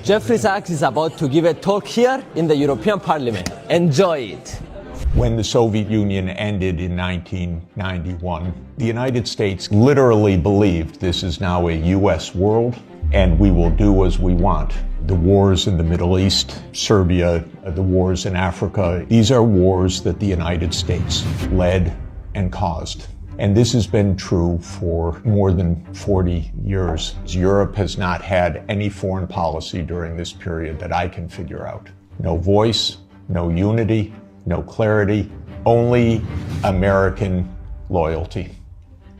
Jeffrey Sachs is about to give a talk here in the European Parliament. Enjoy it. When the Soviet Union ended in 1991, the United States literally believed this is now a U.S. world and we will do as we want. The wars in the Middle East, Serbia, the wars in Africa, these are wars that the United States led and caused. And this has been true for more than 40 years. Europe has not had any foreign policy during this period that I can figure out. No voice, no unity, no clarity, only American loyalty.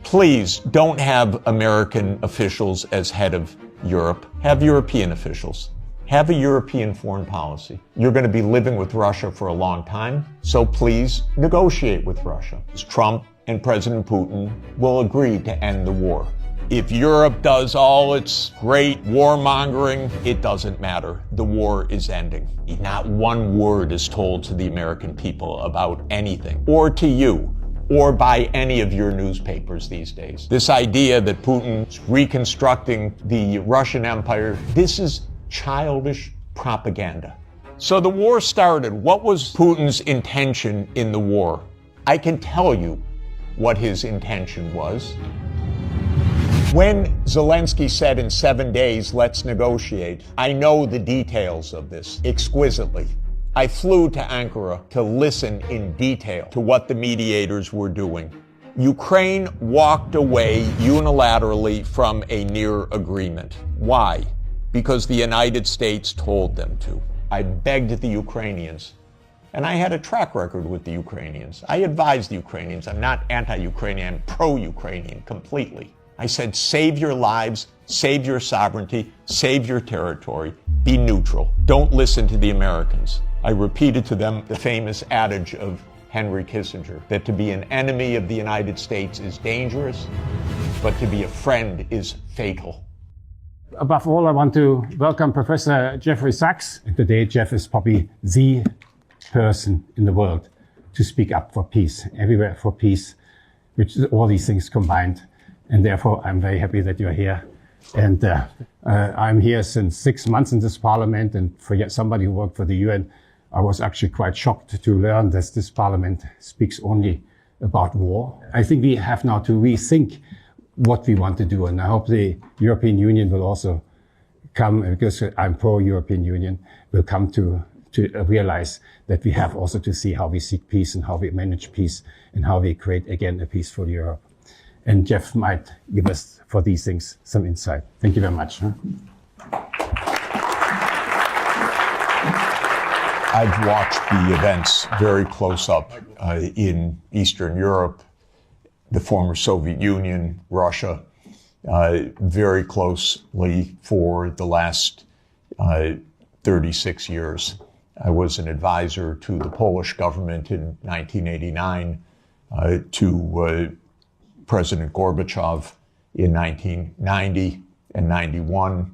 Please don't have American officials as head of Europe. Have European officials. Have a European foreign policy. You're going to be living with Russia for a long time, so please negotiate with Russia. Trump and President Putin will agree to end the war. If Europe does all its great warmongering, it doesn't matter. The war is ending. Not one word is told to the American people about anything, or to you, or by any of your newspapers these days. This idea that Putin's reconstructing the Russian Empire, this is childish propaganda. So the war started. What was Putin's intention in the war? I can tell you what his intention was. When Zelensky said in 7 days, let's negotiate, I know the details of this exquisitely. I flew to Ankara to listen in detail to what the mediators were doing. Ukraine walked away unilaterally from a near agreement. Why? Because the United States told them to. I begged the Ukrainians, and I had a track record with the Ukrainians. I advised the Ukrainians. I'm not anti-Ukrainian, I'm pro-Ukrainian completely. I said, save your lives, save your sovereignty, save your territory, be neutral. Don't listen to the Americans. I repeated to them the famous adage of Henry Kissinger, that to be an enemy of the United States is dangerous, but to be a friend is fatal. Above all, I want to welcome Professor Jeffrey Sachs. And today, Jeff is probably the person in the world to speak up for peace, everywhere for peace, which is all these things combined. And therefore, I'm very happy that you're here. And I'm here since 6 months in this parliament. And for somebody who worked for the UN, I was actually quite shocked to learn that this parliament speaks only about war. I think we have now to rethink what we want to do. And I hope the European Union will also come, because I'm pro-European Union, will come to realize that we have also to see how we seek peace and how we manage peace and how we create again a peaceful Europe. And Jeff might give us, for these things, some insight. Thank you very much. I've watched the events very close up in Eastern Europe, the former Soviet Union, Russia, very closely for the last 36 years. I was an advisor to the Polish government in 1989, to President Gorbachev in 1990 and 91,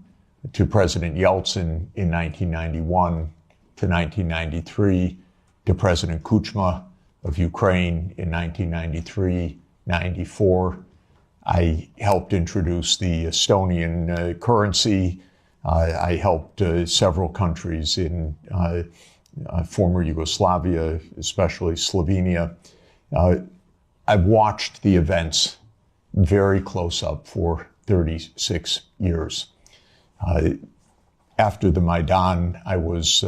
to President Yeltsin in 1991 to 1993, to President Kuchma of Ukraine in 1993-94. I helped introduce the Estonian currency. I helped several countries in former Yugoslavia, especially Slovenia. I've watched the events very close up for 36 years. After the Maidan, I was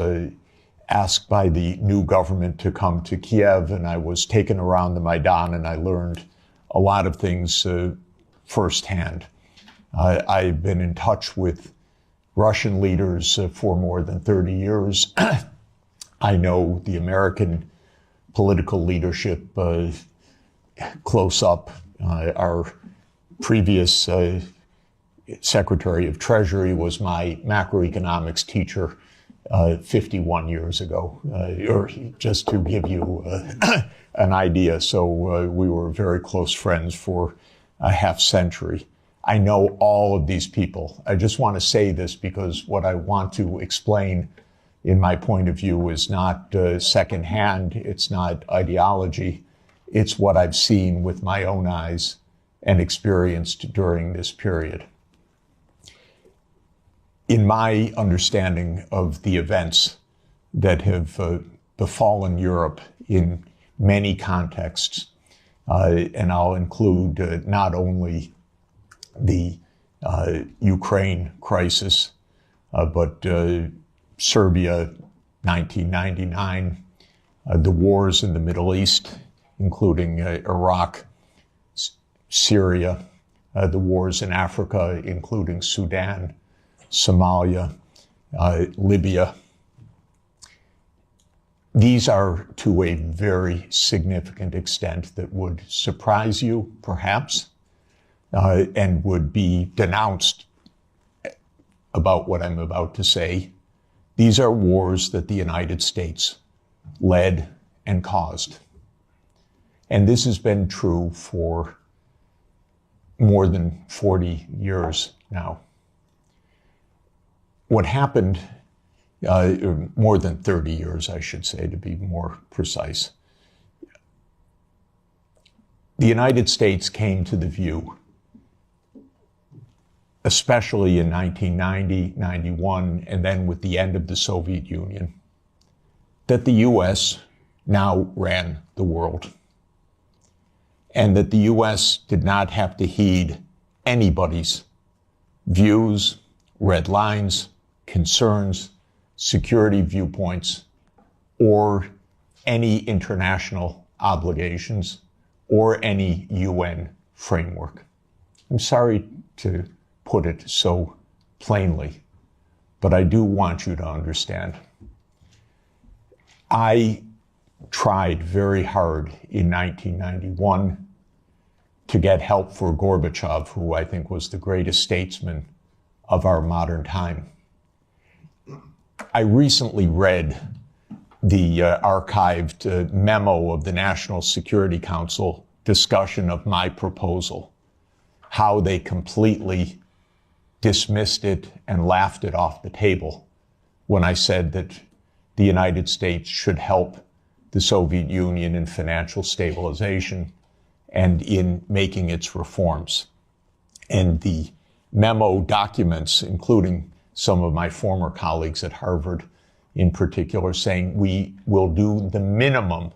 asked by the new government to come to Kiev, and I was taken around the Maidan, and I learned a lot of things firsthand. I've been in touch with Russian leaders for more than 30 years. I know the American political leadership close up. Our previous Secretary of Treasury was my macroeconomics teacher 51 years ago, or just to give you an idea. So we were very close friends for a half century. I know all of these people. I just want to say this because what I want to explain in my point of view is not secondhand. It's not ideology. It's what I've seen with my own eyes and experienced during this period. in my understanding of the events that have befallen Europe in many contexts, and I'll include not only the Ukraine crisis, but Serbia, 1999, the wars in the Middle East, including Iraq, Syria, the wars in Africa, including Sudan, Somalia, Libya. These are to a very significant extent that would surprise you, perhaps, and would be denounced about what I'm about to say. These are wars that the United States led and caused. And this has been true for more than 40 years now. What happened, more than 30 years, I should say, to be more precise. The United States came to the view, especially in 1990, 91, and then with the end of the Soviet Union, that the U.S. now ran the world, and that the U.S. did not have to heed anybody's views, red lines, concerns, security viewpoints, or any international obligations, or any UN framework. I'm sorry to put it so plainly, but I do want you to understand. I tried very hard in 1991 to get help for Gorbachev, who I think was the greatest statesman of our modern time. I recently read the archived memo of the National Security Council discussion of my proposal, how they completely dismissed it and laughed it off the table when I said that the United States should help the Soviet Union in financial stabilization and in making its reforms. And the memo documents, including some of my former colleagues at Harvard in particular, saying we will do the minimum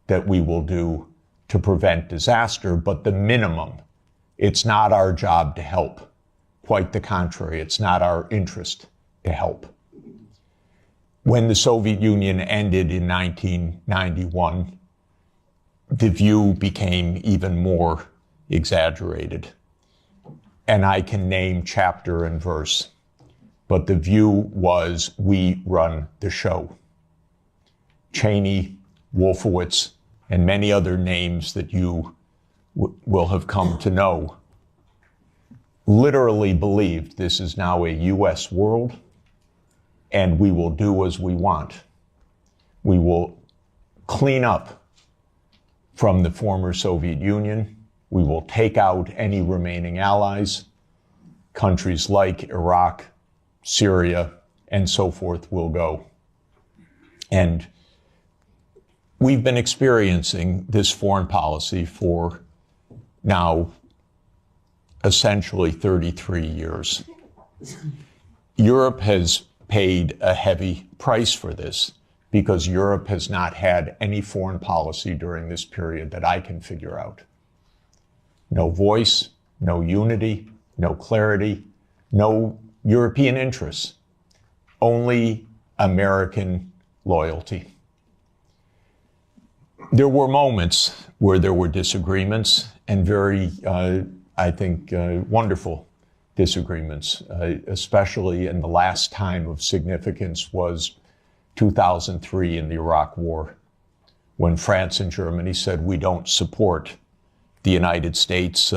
that we will do to prevent disaster, but the minimum. It's not our job to help. Quite the contrary, it's not our interest to help. When the Soviet Union ended in 1991, the view became even more exaggerated. And I can name chapter and verse, but the view was we run the show. Cheney, Wolfowitz, and many other names that you will have come to know literally believed this is now a U.S. world, and we will do as we want. We will clean up from the former Soviet Union. We will take out any remaining allies. Countries like Iraq, Syria, and so forth will go. And we've been experiencing this foreign policy for now essentially 33 years. Europe has paid a heavy price for this because Europe has not had any foreign policy during this period that I can figure out. No voice, no unity, no clarity, no European interests, only American loyalty. There were moments where there were disagreements, and very, I think, wonderful disagreements, especially in the last time of significance was 2003 in the Iraq War, when France and Germany said we don't support the United States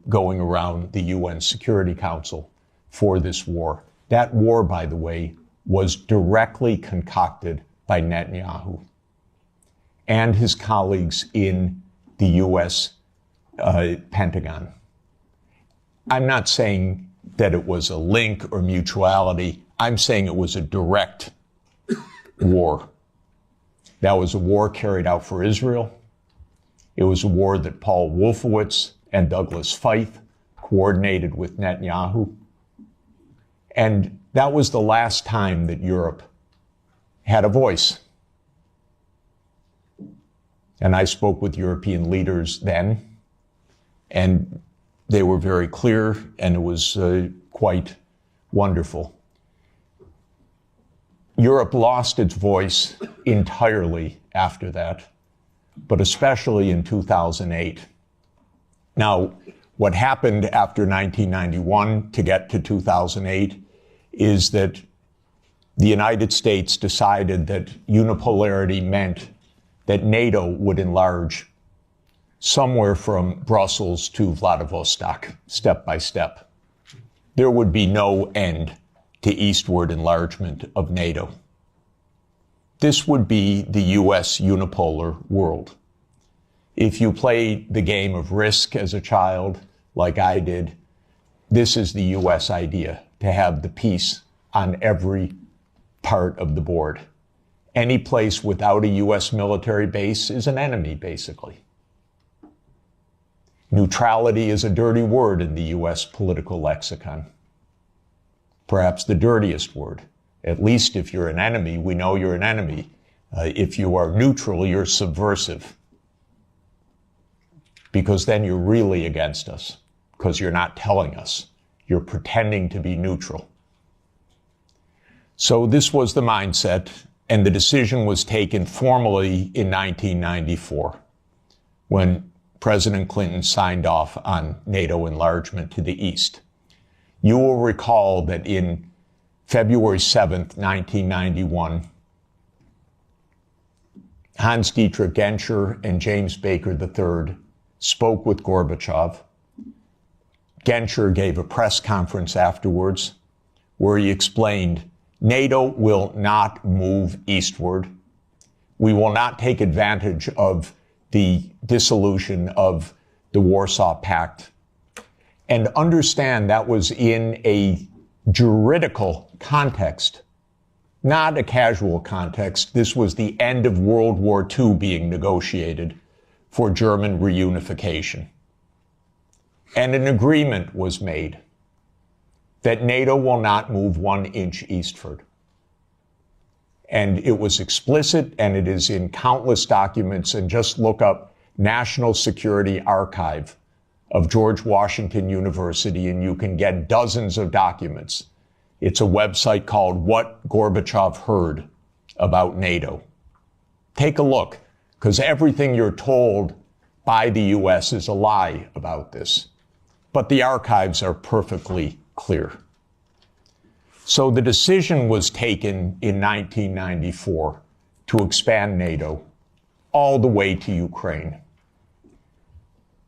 going around the UN Security Council for this war. That war, by the way, was directly concocted by Netanyahu and his colleagues in the US Pentagon. I'm not saying that it was a link or mutuality. I'm saying it was a direct war. That was a war carried out for Israel. It was a war that Paul Wolfowitz and Douglas Feith coordinated with Netanyahu. And that was the last time that Europe had a voice. And I spoke with European leaders then, and they were very clear, and it was quite wonderful. Europe lost its voice entirely after that, but especially in 2008. Now, what happened after 1991 to get to 2008 is that the United States decided that unipolarity meant that NATO would enlarge somewhere from Brussels to Vladivostok, step by step. There would be no end to eastward enlargement of NATO. This would be the U.S. unipolar world. If you play the game of Risk as a child, like I did, this is the U.S. idea, to have the peace on every part of the board. Any place without a U.S. military base is an enemy, basically. Neutrality is a dirty word in the U.S. political lexicon. Perhaps the dirtiest word. At least if you're an enemy, we know you're an enemy. If you are neutral, you're subversive. Because then you're really against us, because you're not telling us. You're pretending to be neutral. So this was the mindset, and the decision was taken formally in 1994, when President Clinton signed off on NATO enlargement to the east. You will recall that in February 7th, 1991, Hans-Dietrich Genscher and James Baker III spoke with Gorbachev. Genscher gave a press conference afterwards where he explained, NATO will not move eastward. We will not take advantage of the dissolution of the Warsaw Pact. And understand that was in a juridical context, not a casual context. This was the end of World War II being negotiated for German reunification. And an agreement was made that NATO will not move 1 inch eastward. And it was explicit, and it is in countless documents, and just look up National Security Archive of George Washington University, and you can get dozens of documents. It's a website called What Gorbachev Heard About NATO. Take a look, because everything you're told by the U.S. is a lie about this. But the archives are perfectly clear. So the decision was taken in 1994 to expand NATO all the way to Ukraine.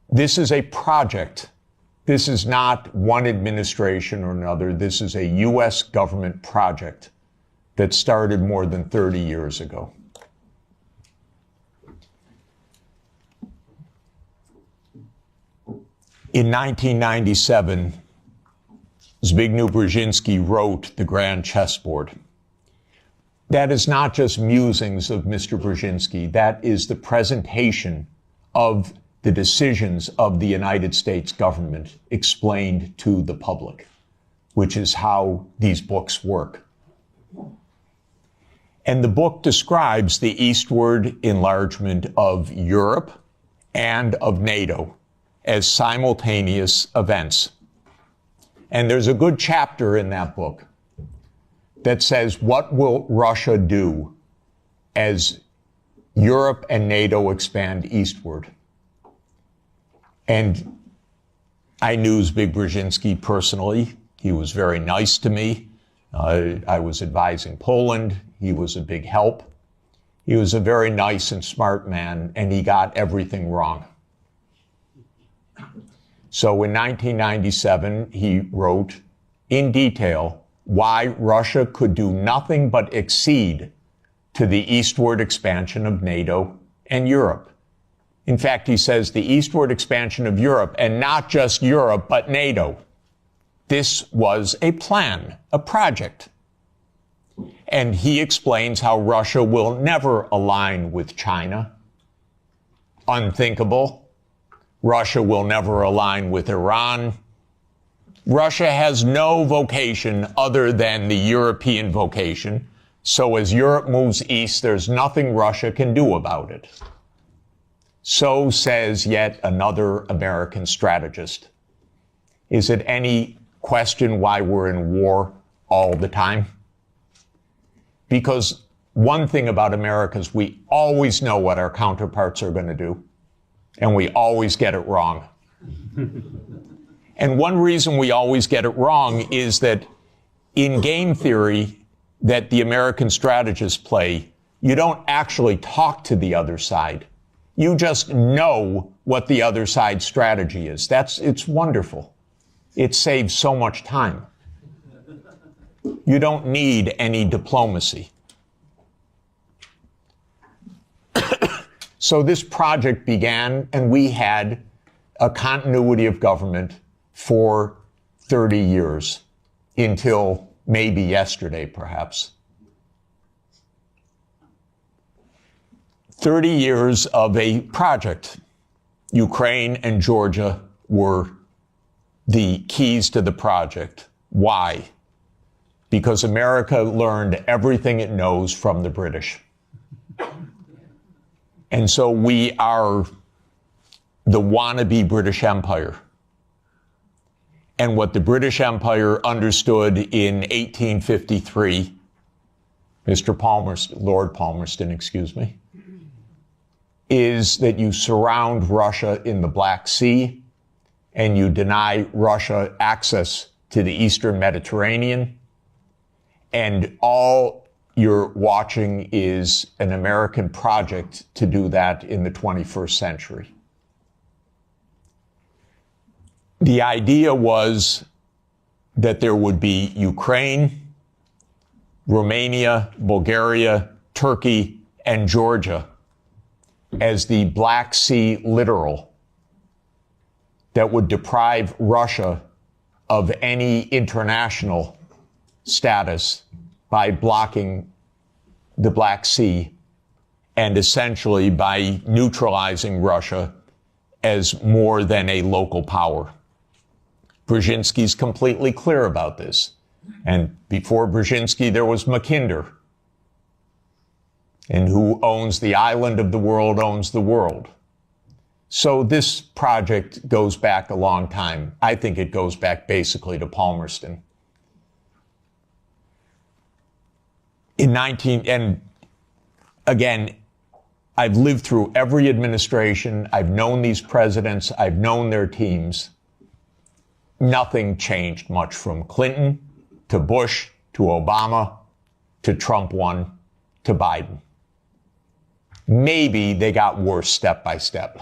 This is a project. This is not one administration or another. This is a U.S. government project that started more than 30 years ago. In 1997, Zbigniew Brzezinski wrote The Grand Chessboard. That is not just musings of Mr. Brzezinski. That is the presentation of the decisions of the United States government explained to the public, which is how these books work. And the book describes the eastward enlargement of Europe and of NATO as simultaneous events. And there's a good chapter in that book that says, what will Russia do as Europe and NATO expand eastward? And I knew Zbigniew Brzezinski personally. He was very nice to me. I was advising Poland. He was a big help. He was a very nice and smart man, and he got everything wrong. So in 1997, he wrote in detail why Russia could do nothing but accede to the eastward expansion of NATO and Europe. In fact, he says the eastward expansion of Europe, and not just Europe, but NATO. This was a plan, a project. And he explains how Russia will never align with China. Unthinkable. Russia will never align with Iran. Russia has no vocation other than the European vocation. So as Europe moves east, there's nothing Russia can do about it. So says yet another American strategist. Is it any question why we're in war all the time? Because one thing about America is we always know what our counterparts are going to do, and we always get it wrong. And one reason we always get it wrong is that in game theory that the American strategists play, you don't actually talk to the other side. You just know what the other side's strategy is. It's wonderful. It saves so much time. You don't need any diplomacy. So this project began, and we had a continuity of government for 30 years, until maybe yesterday, perhaps. 30 years of a project. Ukraine and Georgia were the keys to the project. Why? Because America learned everything it knows from the British. And so we are the wannabe British Empire. And what the British Empire understood in 1853, Lord Palmerston, excuse me, is that you surround Russia in the Black Sea and you deny Russia access to the Eastern Mediterranean. And all you're watching is an American project to do that in the 21st century. The idea was that there would be Ukraine, Romania, Bulgaria, Turkey, and Georgia as the Black Sea littoral that would deprive Russia of any international status by blocking the Black Sea and essentially by neutralizing Russia as more than a local power. Brzezinski's completely clear about this. And before Brzezinski, there was Mackinder. And who owns the island of the world owns the world. So this project goes back a long time. I think it goes back basically to Palmerston. And again, I've lived through every administration. I've known these presidents. I've known their teams. Nothing changed much from Clinton to Bush to Obama to Trump 1 to Biden. Maybe they got worse step by step.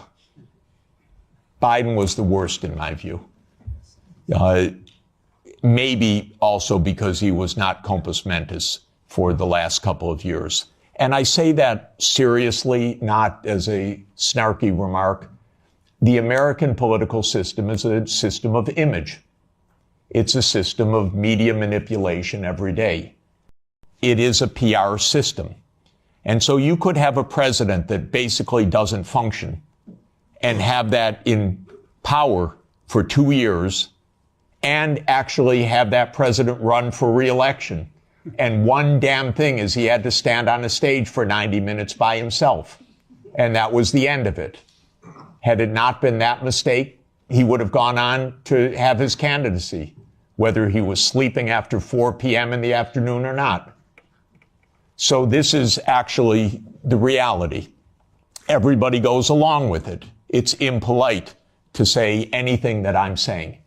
Biden was the worst in my view. Maybe also because he was not compos mentis for the last couple of years. And I say that seriously, not as a snarky remark. The American political system is a system of image. It's a system of media manipulation every day. It is a PR system. And so you could have a president that basically doesn't function and have that in power for 2 years and actually have that president run for re-election. And one damn thing is he had to stand on a stage for 90 minutes by himself. And that was the end of it. Had it not been that mistake, he would have gone on to have his candidacy, whether he was sleeping after 4 p.m. in the afternoon or not. So this is actually the reality. Everybody goes along with it. It's impolite to say anything that I'm saying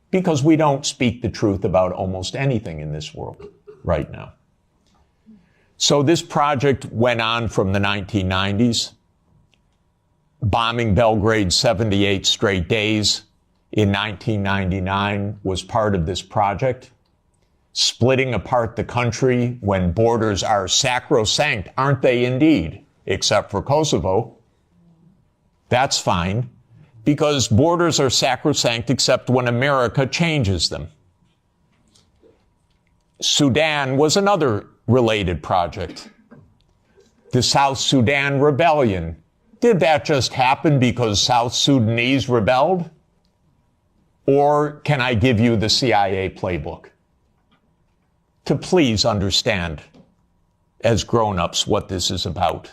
because we don't speak the truth about almost anything in this world right now. So this project went on from the 1990s, bombing Belgrade 78 straight days in 1999 was part of this project. Splitting apart the country when borders are sacrosanct, aren't they indeed? Except for Kosovo. That's fine, because borders are sacrosanct except when America changes them. Sudan was another related project. The South Sudan rebellion. Did that just happen because South Sudanese rebelled? Or can I give you the CIA playbook to please understand as grown-ups what this is about?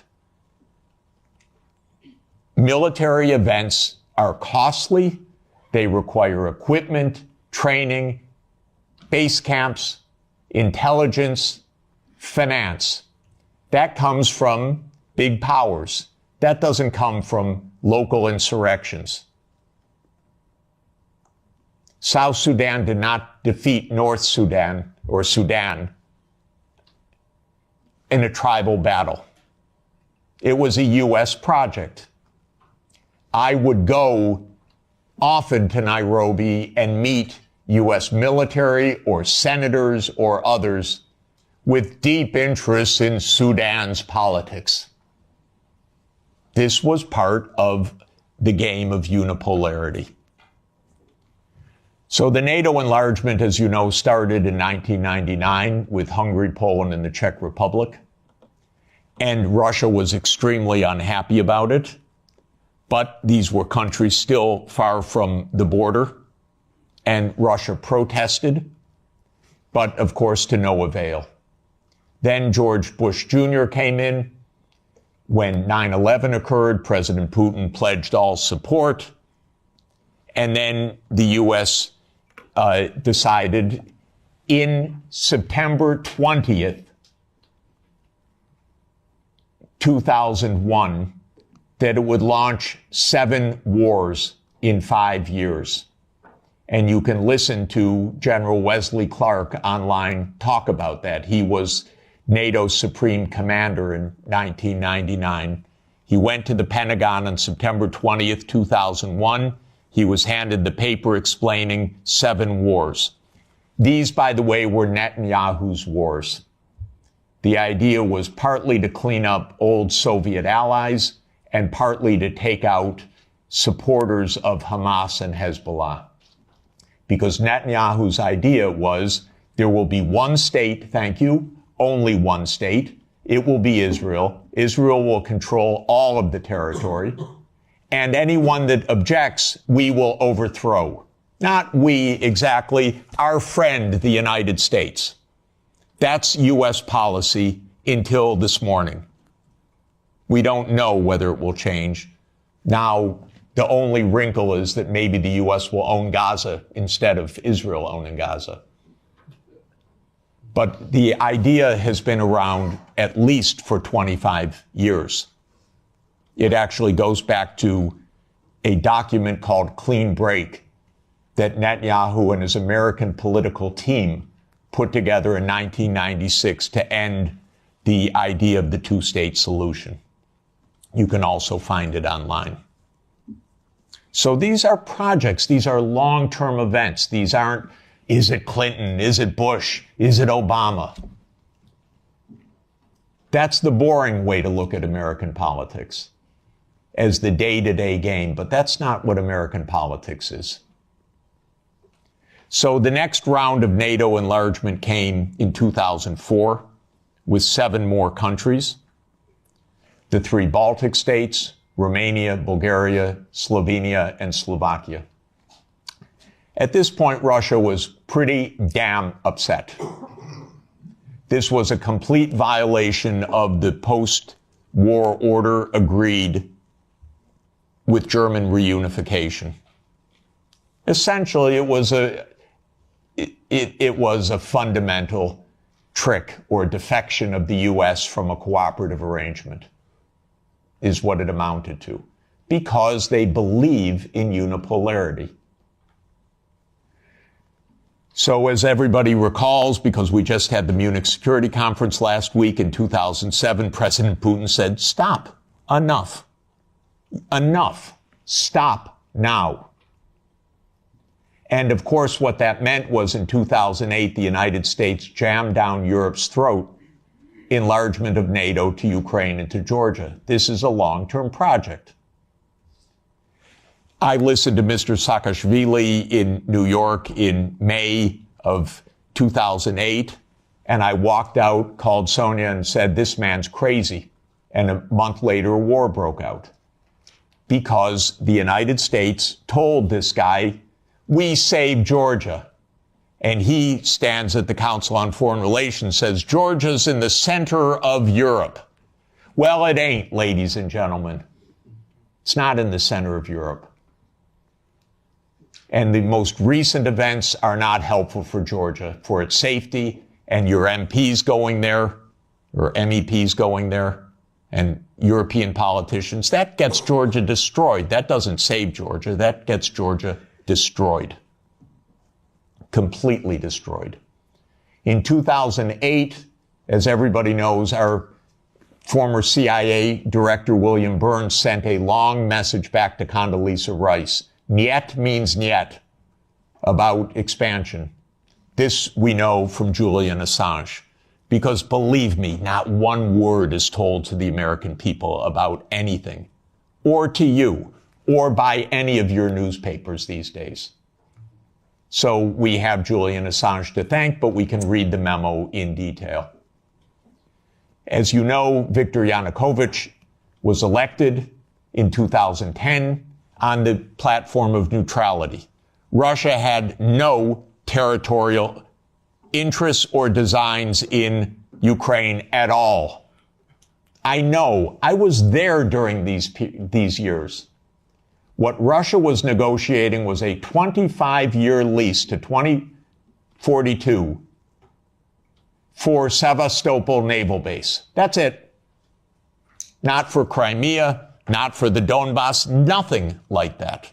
Military events are costly. They require equipment, training, base camps, intelligence, finance. That comes from big powers. That doesn't come from local insurrections. South Sudan did not defeat North Sudan or Sudan in a tribal battle. It was a U.S. project. I would go often to Nairobi and meet U.S. military or senators or others with deep interests in Sudan's politics. This was part of the game of unipolarity. So the NATO enlargement, as you know, started in 1999 with Hungary, Poland, and the Czech Republic. And Russia was extremely unhappy about it. But these were countries still far from the border. And Russia protested, but of course to no avail. Then George Bush Jr. came in. When 9/11 occurred, President Putin pledged all support. And then the U.S. Decided in September 20th, 2001, that it would launch 7 wars in 5 years. And you can listen to General Wesley Clark online talk about that. He was NATO's Supreme Commander in 1999. He went to the Pentagon on September 20th, 2001. He was handed the paper explaining 7 wars. These, by the way, were Netanyahu's wars. The idea was partly to clean up old Soviet allies and partly to take out supporters of Hamas and Hezbollah. Because Netanyahu's idea was there will be one state, thank you, only one state. It will be Israel. Israel will control all of the territory. And anyone that objects, we will overthrow. Not we exactly, our friend, the United States. That's U.S. policy until this morning. We don't know whether it will change. Now, the only wrinkle is that maybe the U.S. will own Gaza instead of Israel owning Gaza. But the idea has been around at least for 25 years. It actually goes back to a document called Clean Break that Netanyahu and his American political team put together in 1996 to end the idea of the two-state solution. You can also find it online. So these are projects. These are long-term events. These aren't, is it Clinton? Is it Bush? Is it Obama? That's the boring way to look at American politics, as the day-to-day game, but that's not what American politics is. So the next round of NATO enlargement came in 2004 with 7 more countries. The 3 Baltic states, Romania, Bulgaria, Slovenia, and Slovakia. At this point, Russia was pretty damn upset. This was a complete violation of the post-war order agreed with German reunification. Essentially, it was a fundamental trick or defection of the U.S. from a cooperative arrangement, is what it amounted to, because they believe in unipolarity. So as everybody recalls, because we just had the Munich Security Conference last week in 2007, President Putin said, stop, enough. Enough. Stop now. And of course, what that meant was in 2008, the United States jammed down Europe's throat enlargement of NATO to Ukraine and to Georgia. This is a long-term project. I listened to Mr. Saakashvili in New York in May of 2008, and I walked out, called Sonia, and said, this man's crazy. And a month later, a war broke out. Because the United States told this guy, we saved Georgia. And he stands at the Council on Foreign Relations, says, Georgia's in the center of Europe. Well, it ain't, ladies and gentlemen. It's not in the center of Europe. And the most recent events are not helpful for Georgia, for its safety, and your MPs going there, or MEPs going there, and European politicians. That gets Georgia destroyed. That doesn't save Georgia. That gets Georgia destroyed. Completely destroyed. In 2008, as everybody knows, our former CIA director, William Burns, sent a long message back to Condoleezza Rice. Niet means niet, about expansion. This we know from Julian Assange, because believe me, not one word is told to the American people about anything, or to you, or by any of your newspapers these days. So we have Julian Assange to thank, but we can read the memo in detail. As you know, Viktor Yanukovych was elected in 2010 on the platform of neutrality. Russia had no territorial interests or designs in Ukraine at all. I know. I was there during these years. What Russia was negotiating was a 25-year lease to 2042 for Sevastopol Naval Base. That's it. Not for Crimea, not for the Donbass, nothing like that.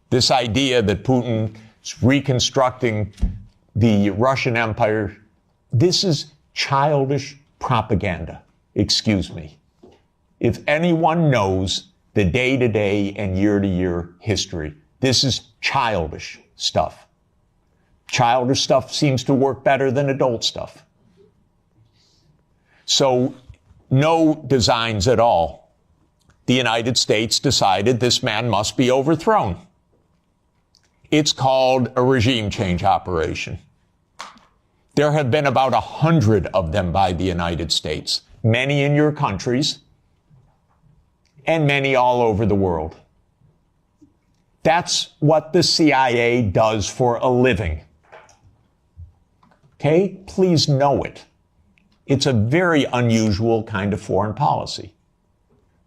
This idea that Putin is reconstructing the Russian Empire, this is childish propaganda. Excuse me. If anyone knows the day-to-day and year-to-year history, this is childish stuff. Childish stuff seems to work better than adult stuff. So, no designs at all. The United States decided this man must be overthrown. It's called a regime change operation. There have been about 100 of them by the United States, many in your countries, and many all over the world. That's what the CIA does for a living. Okay? Please know it. It's a very unusual kind of foreign policy.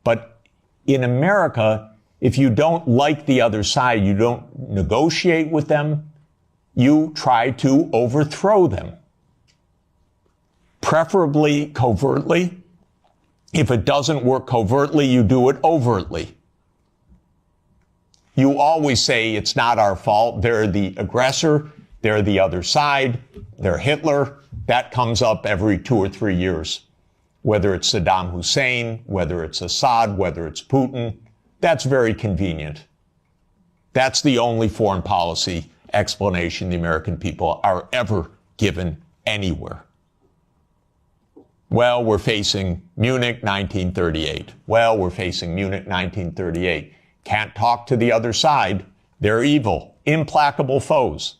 But in America, if you don't like the other side, you don't negotiate with them, you try to overthrow them. Preferably covertly. If it doesn't work covertly, you do it overtly. You always say it's not our fault. They're the aggressor. They're the other side. They're Hitler. That comes up every 2 or 3 years. Whether it's Saddam Hussein, whether it's Assad, whether it's Putin, that's very convenient. That's the only foreign policy explanation the American people are ever given anywhere. Well, we're facing Munich 1938. Well, we're facing Munich 1938. Can't talk to the other side. They're evil, implacable foes.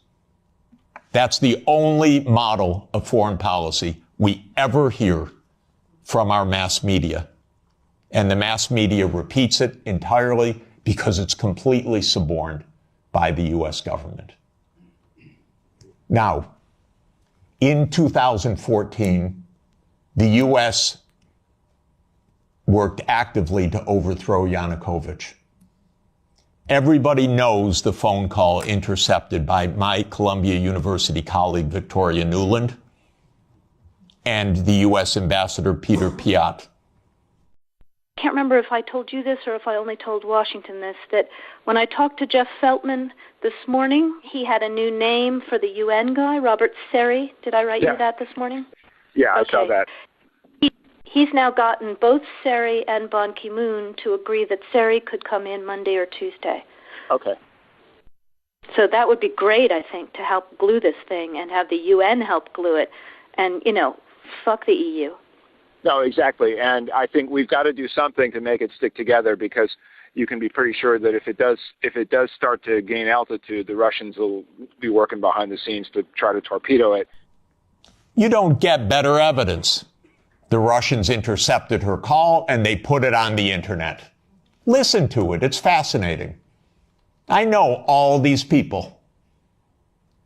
That's the only model of foreign policy we ever hear from our mass media. And the mass media repeats it entirely because it's completely suborned by the U.S. government. Now, in 2014, the U.S. worked actively to overthrow Yanukovych. Everybody knows the phone call intercepted by my Columbia University colleague, Victoria Nuland, and the U.S. Ambassador Peter Piot. I can't remember if I told you this or if I only told Washington this, that when I talked to Jeff Feltman this morning, he had a new name for the UN guy, Robert Seri. Did I write you that this morning? Yeah, I saw that. He's now gotten both Seri and Ban Ki-moon to agree that Seri could come in Monday or Tuesday. Okay. So that would be great, I think, to help glue this thing and have the UN help glue it. And, fuck the EU. No, exactly. And I think we've got to do something to make it stick together, because you can be pretty sure that if it does start to gain altitude, the Russians will be working behind the scenes to try to torpedo it. You don't get better evidence. The Russians intercepted her call and they put it on the internet. Listen to it. It's fascinating. I know all these people.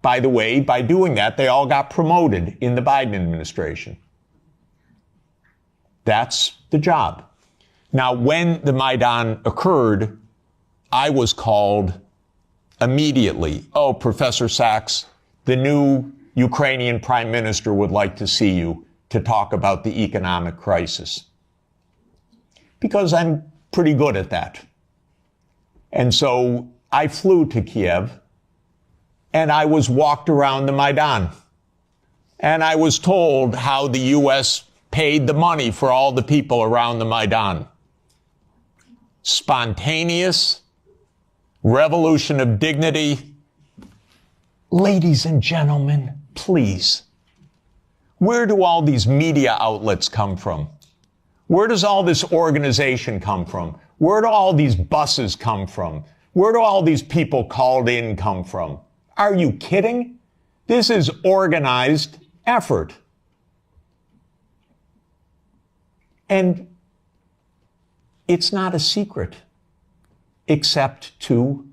By the way, by doing that, they all got promoted in the Biden administration. That's the job. Now, when the Maidan occurred, I was called immediately. Oh, Professor Sachs, the new Ukrainian prime minister would like to see you to talk about the economic crisis. Because I'm pretty good at that. And so I flew to Kiev and I was walked around the Maidan. And I was told how the U.S. paid the money for all the people around the Maidan. Spontaneous, revolution of dignity. Ladies and gentlemen, please, where do all these media outlets come from? Where does all this organization come from? Where do all these buses come from? Where do all these people called in come from? Are you kidding? This is organized effort. And it's not a secret, except to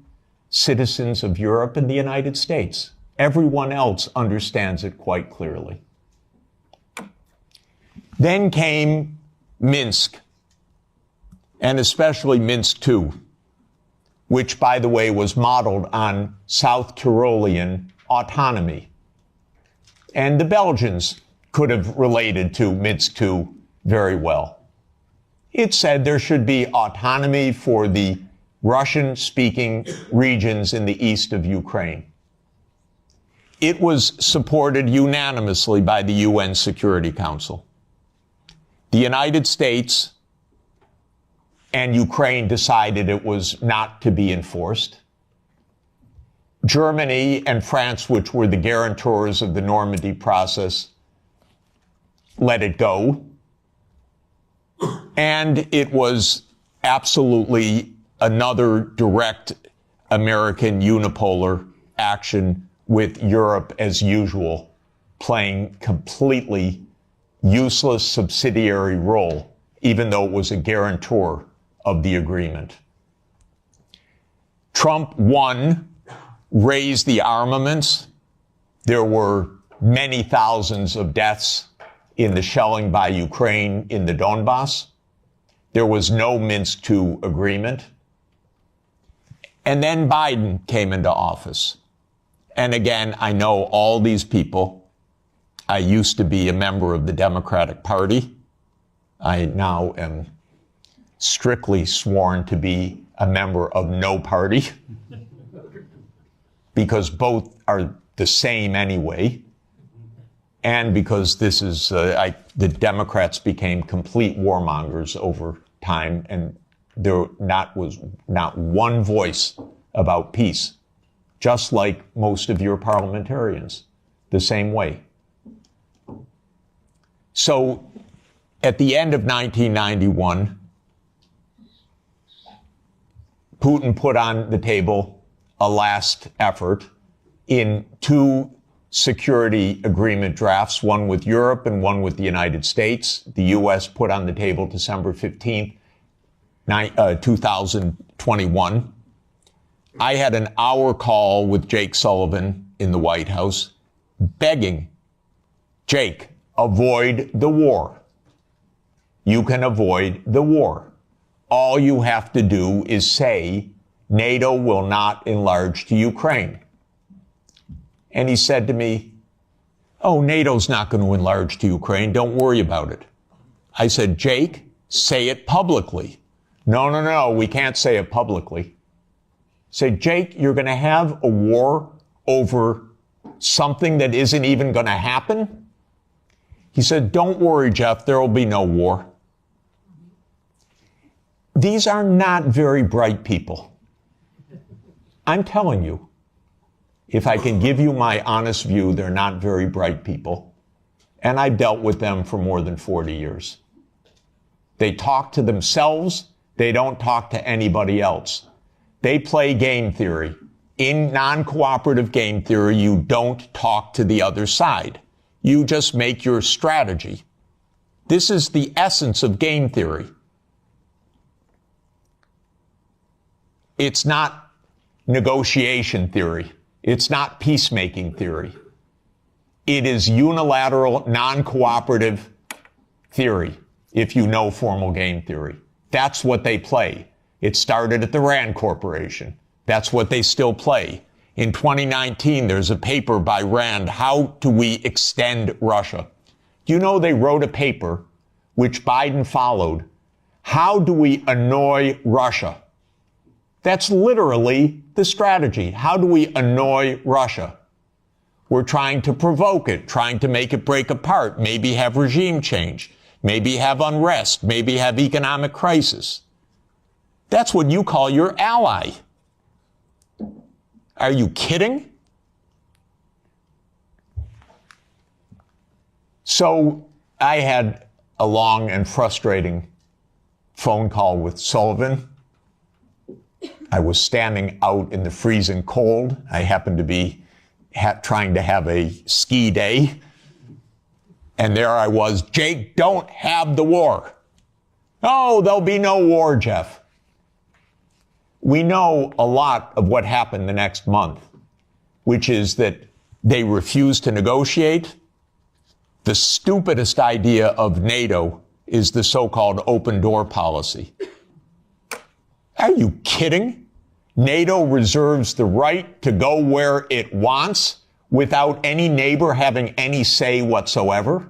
citizens of Europe and the United States. Everyone else understands it quite clearly. Then came Minsk, and especially Minsk II, which, by the way, was modeled on South Tyrolean autonomy. And the Belgians could have related to Minsk II very well. It said there should be autonomy for the Russian-speaking regions in the east of Ukraine. It was supported unanimously by the UN Security Council. The United States and Ukraine decided it was not to be enforced. Germany and France, which were the guarantors of the Normandy process, let it go. And it was absolutely another direct American unipolar action with Europe, as usual, playing completely useless subsidiary role, even though it was a guarantor of the agreement. Trump won, raised the armaments. There were many thousands of deaths in the shelling by Ukraine in the Donbass. There was no Minsk II agreement. And then Biden came into office. And again, I know all these people. I used to be a member of the Democratic Party. I now am strictly sworn to be a member of no party, because both are the same anyway. And because this is, the Democrats became complete warmongers over time, and there was not one voice about peace, just like most of your parliamentarians, the same way. So at the end of 1991, Putin put on the table a last effort in two security agreement drafts, one with Europe and one with the United States. The U.S. put on the table December 15th, 2021. I had an hour call with Jake Sullivan in the White House begging, Jake, avoid the war. You can avoid the war. All you have to do is say NATO will not enlarge to Ukraine. And he said to me, oh, NATO's not going to enlarge to Ukraine. Don't worry about it. I said, Jake, say it publicly. No, we can't say it publicly. Say, Jake, you're going to have a war over something that isn't even going to happen? He said, don't worry, Jeff, there will be no war. These are not very bright people. I'm telling you. If I can give you my honest view, they're not very bright people. And I've dealt with them for more than 40 years. They talk to themselves. They don't talk to anybody else. They play game theory. In non-cooperative game theory, you don't talk to the other side. You just make your strategy. This is the essence of game theory. It's not negotiation theory. It's not peacemaking theory. It is unilateral, non-cooperative theory, if you know formal game theory. That's what they play. It started at the Rand Corporation. That's what they still play. In 2019, there's a paper by Rand, How Do We Extend Russia? Do you know they wrote a paper, which Biden followed, How Do We Annoy Russia? That's literally the strategy. How do we annoy Russia? We're trying to provoke it, trying to make it break apart, maybe have regime change, maybe have unrest, maybe have economic crisis. That's what you call your ally. Are you kidding? So I had a long and frustrating phone call with Sullivan. I was standing out in the freezing cold. I happened to be trying to have a ski day. And there I was, Jake, don't have the war. Oh, there'll be no war, Jeff. We know a lot of what happened the next month, which is that they refused to negotiate. The stupidest idea of NATO is the so-called open door policy. Are you kidding? NATO reserves the right to go where it wants without any neighbor having any say whatsoever?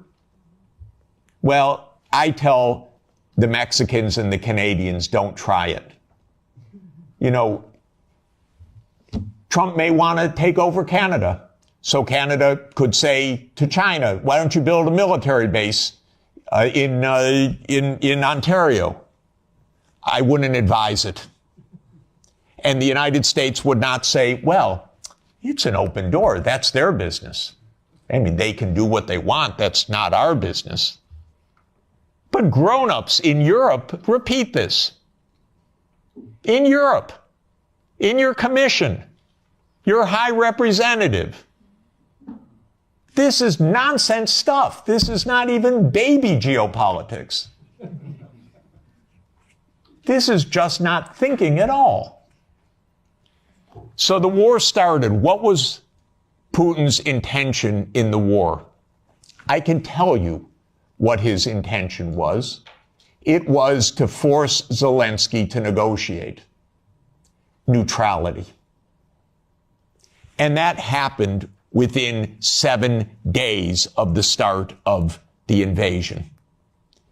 Well, I tell the Mexicans and the Canadians, don't try it. You know, Trump may want to take over Canada. So Canada could say to China, why don't you build a military base in Ontario? I wouldn't advise it. And the United States would not say, well, it's an open door. That's their business. I mean, they can do what they want. That's not our business. But grown-ups in Europe repeat this. In Europe, in your commission, your high representative. This is nonsense stuff. This is not even baby geopolitics. This is just not thinking at all. So the war started. What was Putin's intention in the war? I can tell you what his intention was. It was to force Zelensky to negotiate neutrality. And that happened within 7 days of the start of the invasion.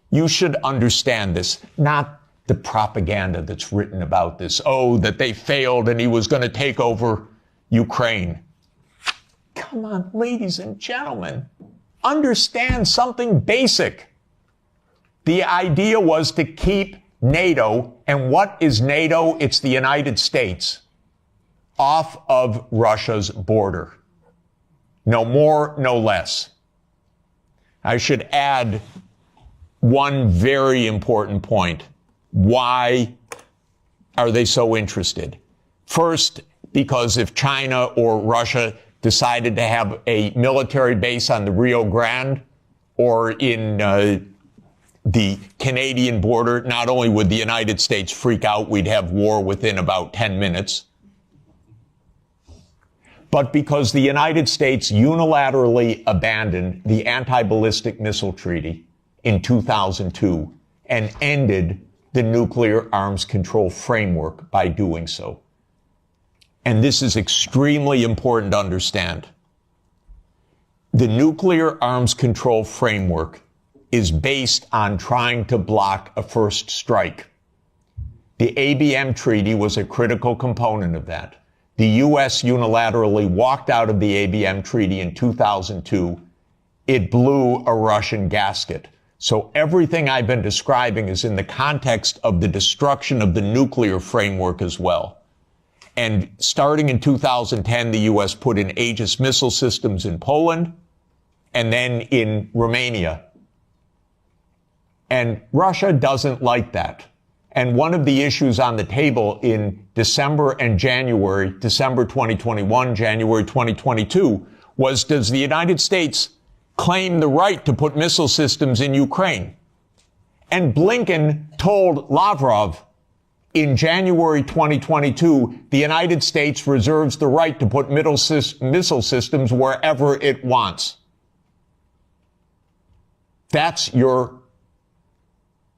You should understand this, not the propaganda that's written about this. Oh, that they failed and he was going to take over Ukraine. Come on, ladies and gentlemen, understand something basic. The idea was to keep NATO, and what is NATO? It's the United States, off of Russia's border. No more, no less. I should add one very important point. Why are they so interested? First, because if China or Russia decided to have a military base on the Rio Grande or in the Canadian border, not only would the United States freak out, we'd have war within about 10 minutes, but because the United States unilaterally abandoned the Anti-Ballistic Missile Treaty in 2002 and ended the nuclear arms control framework by doing so. And this is extremely important to understand. The nuclear arms control framework is based on trying to block a first strike. The ABM treaty was a critical component of that. The U.S. unilaterally walked out of the ABM treaty in 2002. It blew a Russian gasket. So everything I've been describing is in the context of the destruction of the nuclear framework as well. And starting in 2010, the U.S. put in Aegis missile systems in Poland and then in Romania. And Russia doesn't like that. And one of the issues on the table in December and January, December 2021, January 2022, was, does the United States claim the right to put missile systems in Ukraine? And Blinken told Lavrov, In January 2022, the United States reserves the right to put missile systems wherever it wants. That's your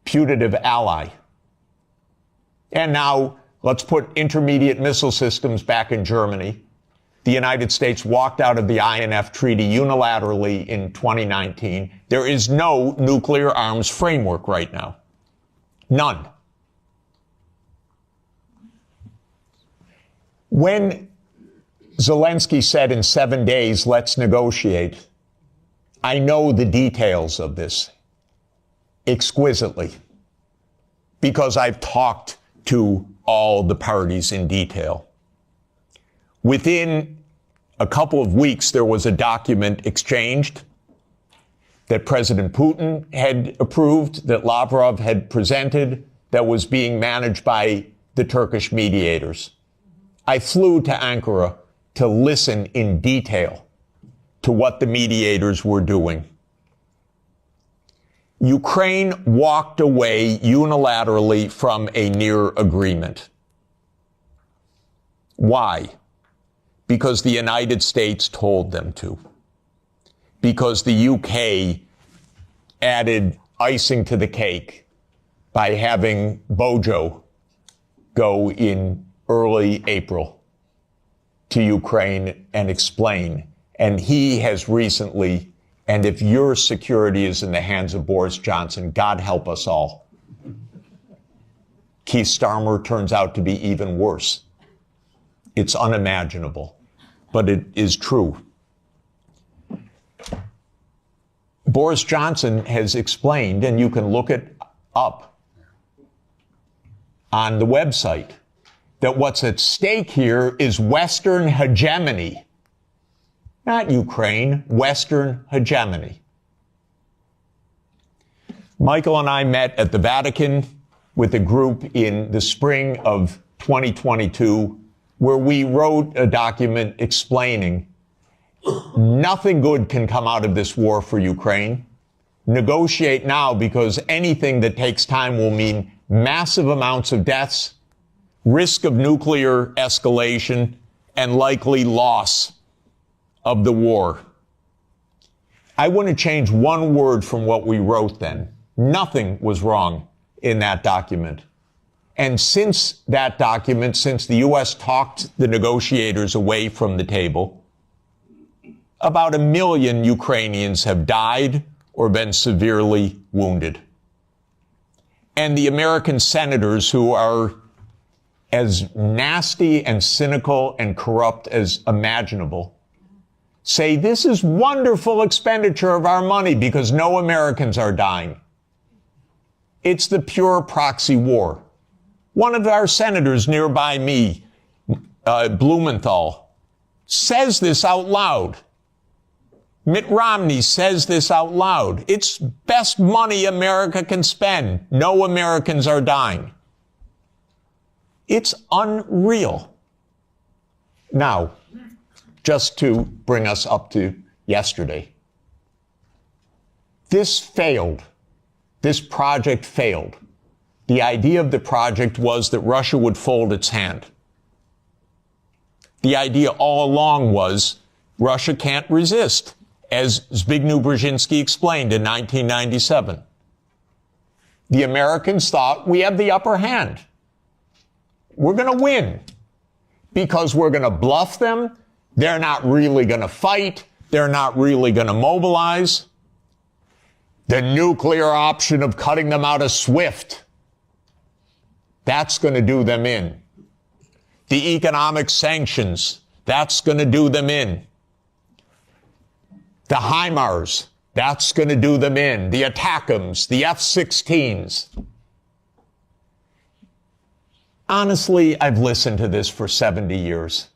putative ally. And now let's put intermediate missile systems back in Germany. The United States walked out of the INF Treaty unilaterally in 2019. There is no nuclear arms framework right now. None. When Zelensky said in 7 days, let's negotiate, I know the details of this exquisitely because I've talked to all the parties in detail. Within a couple of weeks, there was a document exchanged that President Putin had approved, that Lavrov had presented, that was being managed by the Turkish mediators. I flew to Ankara to listen in detail to what the mediators were doing. Ukraine walked away unilaterally from a near agreement. Why? Because the United States told them to. Because the UK added icing to the cake by having Bojo go in early April to Ukraine and explain. And he has recently, and if your security is in the hands of Boris Johnson, God help us all. Keith Starmer turns out to be even worse. It's unimaginable, but it is true. Boris Johnson has explained, and you can look it up on the website, that what's at stake here is Western hegemony. Not Ukraine, Western hegemony. Michael and I met at the Vatican with a group in the spring of 2022, where we wrote a document explaining nothing good can come out of this war for Ukraine. Negotiate now, because anything that takes time will mean massive amounts of deaths, risk of nuclear escalation, and likely loss of the war. I want to change one word from what we wrote then. Nothing was wrong in that document. And since that document, since the U.S. talked the negotiators away from the table, about 1 million Ukrainians have died or been severely wounded. And the American senators, who are as nasty and cynical and corrupt as imaginable, say this is wonderful expenditure of our money because no Americans are dying. It's the pure proxy war. One of our senators nearby me, Blumenthal, says this out loud. Mitt Romney says this out loud. It's best money America can spend. No Americans are dying. It's unreal. Now, just to bring us up to yesterday, this failed. This project failed. The idea of the project was that Russia would fold its hand. The idea all along was Russia can't resist, as Zbigniew Brzezinski explained in 1997. The Americans thought we have the upper hand. We're going to win because we're going to bluff them. They're not really going to fight. They're not really going to mobilize. The nuclear option of cutting them out of SWIFT, that's going to do them in. The economic sanctions, that's going to do them in. The HIMARS, that's going to do them in. The ATACMS, the F-16s. Honestly, I've listened to this for 70 years.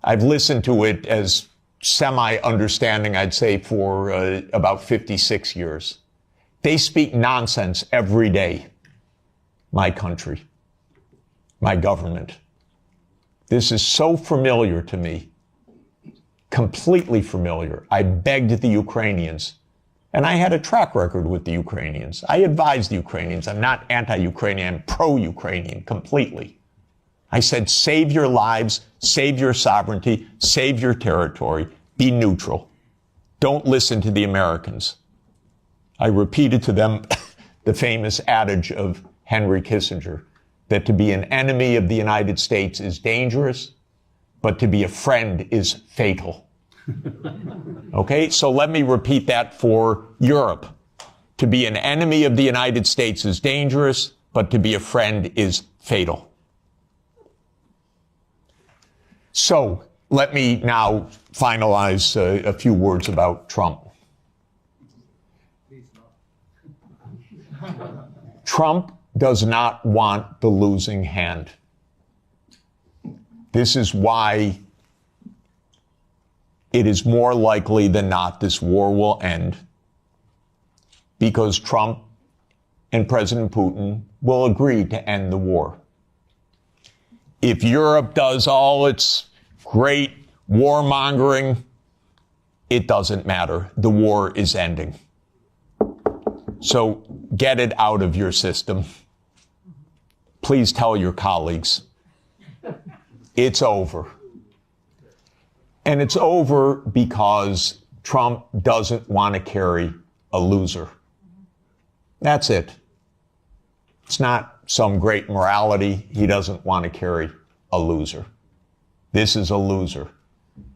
I've listened to it as semi-understanding, I'd say, for about 56 years. They speak nonsense every day. My country, my government. This is so familiar to me. Completely familiar. I begged the Ukrainians, And I had a track record with the Ukrainians. I advised the Ukrainians. I'm not anti-Ukrainian, I'm pro-Ukrainian completely. I said, save your lives, save your sovereignty, save your territory, be neutral. Don't listen to the Americans. I repeated to them the famous adage of Henry Kissinger, that to be an enemy of the United States is dangerous, but to be a friend is fatal. Okay, so let me repeat that for Europe. To be an enemy of the United States is dangerous, but to be a friend is fatal. So let me now finalize a few words about Trump. Trump does not want the losing hand. This is why it is more likely than not this war will end, because Trump and President Putin will agree to end the war. If Europe does all its great warmongering, it doesn't matter. The war is ending. So get it out of your system. Please tell your colleagues. It's over. And it's over because Trump doesn't want to carry a loser. That's it. It's not some great morality. He doesn't want to carry a loser. This is a loser.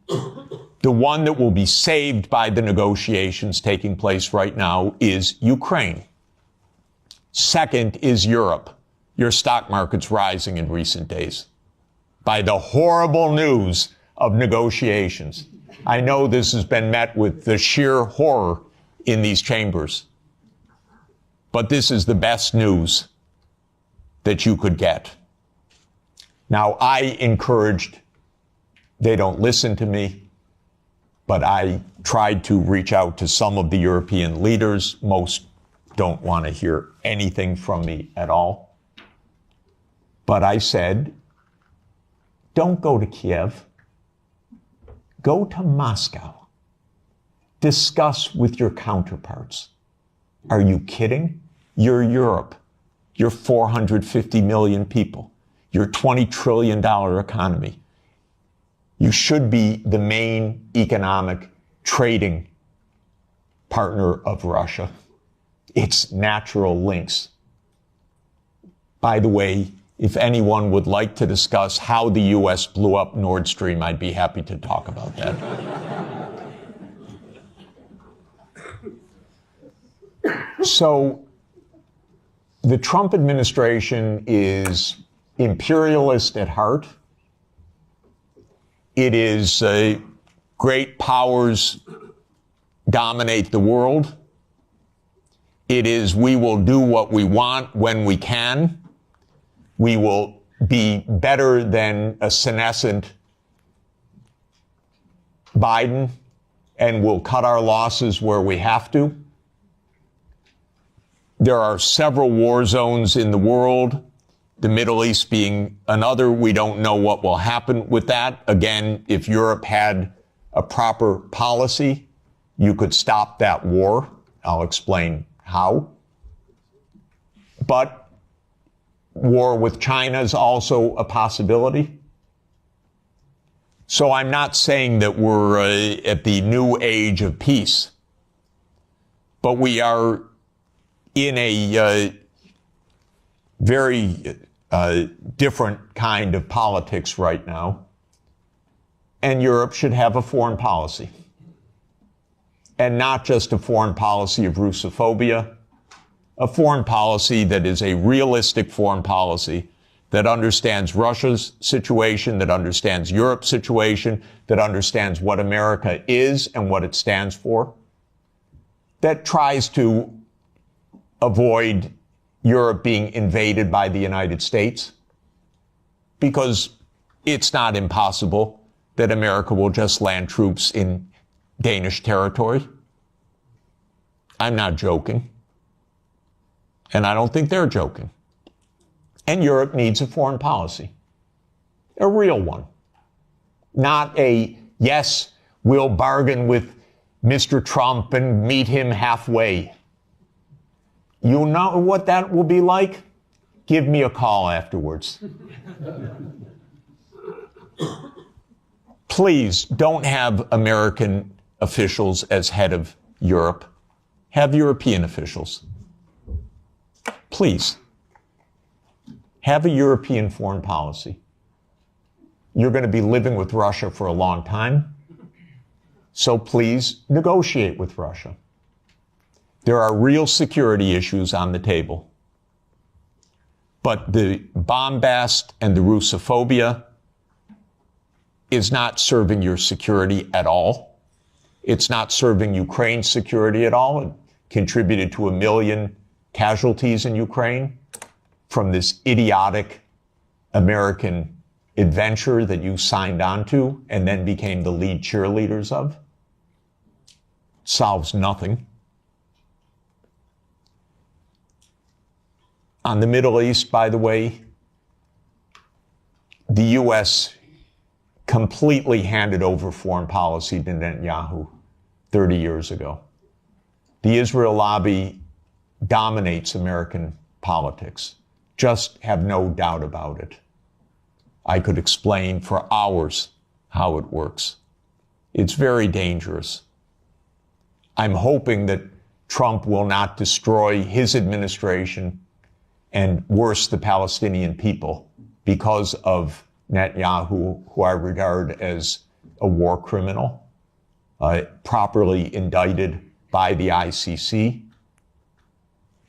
The one that will be saved by the negotiations taking place right now is Ukraine. Second is Europe. Your stock market's rising in recent days by the horrible news of negotiations. I know this has been met with the sheer horror in these chambers, but this is the best news that you could get. Now, I encouraged, they don't listen to me, but I tried to reach out to some of the European leaders. Most don't want to hear anything from me at all. But I said, don't go to Kiev. Go to Moscow. Discuss with your counterparts. Are you kidding? You're Europe. You're 450 million people. You're a $20 trillion economy. You should be the main economic trading partner of Russia. It's natural links. By the way, if anyone would like to discuss how the U.S. blew up Nord Stream, I'd be happy to talk about that. So, the Trump administration is imperialist at heart. It is great powers dominate the world. It is we will do what we want when we can. We will be better than a senescent Biden, and we'll cut our losses where we have to. There are several war zones in the world, the Middle East being another. We don't know what will happen with that. Again, if Europe had a proper policy, you could stop that war. I'll explain how. But war with China is also a possibility. So I'm not saying that we're at the new age of peace, but we are in a very different kind of politics right now. And Europe should have a foreign policy. And not just a foreign policy of Russophobia, a foreign policy that is a realistic foreign policy that understands Russia's situation, that understands Europe's situation, that understands what America is and what it stands for, that tries to avoid Europe being invaded by the United States, because it's not impossible that America will just land troops in Danish territory. I'm not joking. And I don't think they're joking. And Europe needs a foreign policy. A real one. Not a, yes, we'll bargain with Mr. Trump and meet him halfway. You know what that will be like? Give me a call afterwards. Please don't have American officials as head of Europe. Have European officials. Please. Have a European foreign policy. You're going to be living with Russia for a long time. So please negotiate with Russia. There are real security issues on the table. But the bombast and the Russophobia is not serving your security at all. It's not serving Ukraine's security at all. It contributed to 1 million casualties in Ukraine from this idiotic American adventure that you signed on to and then became the lead cheerleaders of. Solves nothing. On the Middle East, by the way, the U.S. completely handed over foreign policy to Netanyahu 30 years ago. The Israel lobby dominates American politics. Just have no doubt about it. I could explain for hours how it works. It's very dangerous. I'm hoping that Trump will not destroy his administration and worse, the Palestinian people, because of Netanyahu, who I regard as a war criminal, properly indicted by the ICC,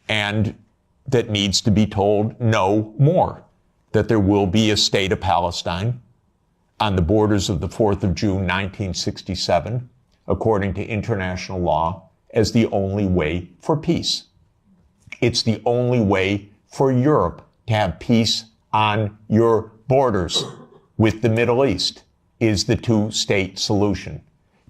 and that needs to be told no more, that there will be a state of Palestine on the borders of the 4th of June, 1967, according to international law, as the only way for peace. It's the only way for Europe to have peace on your borders with the Middle East, is the two-state solution.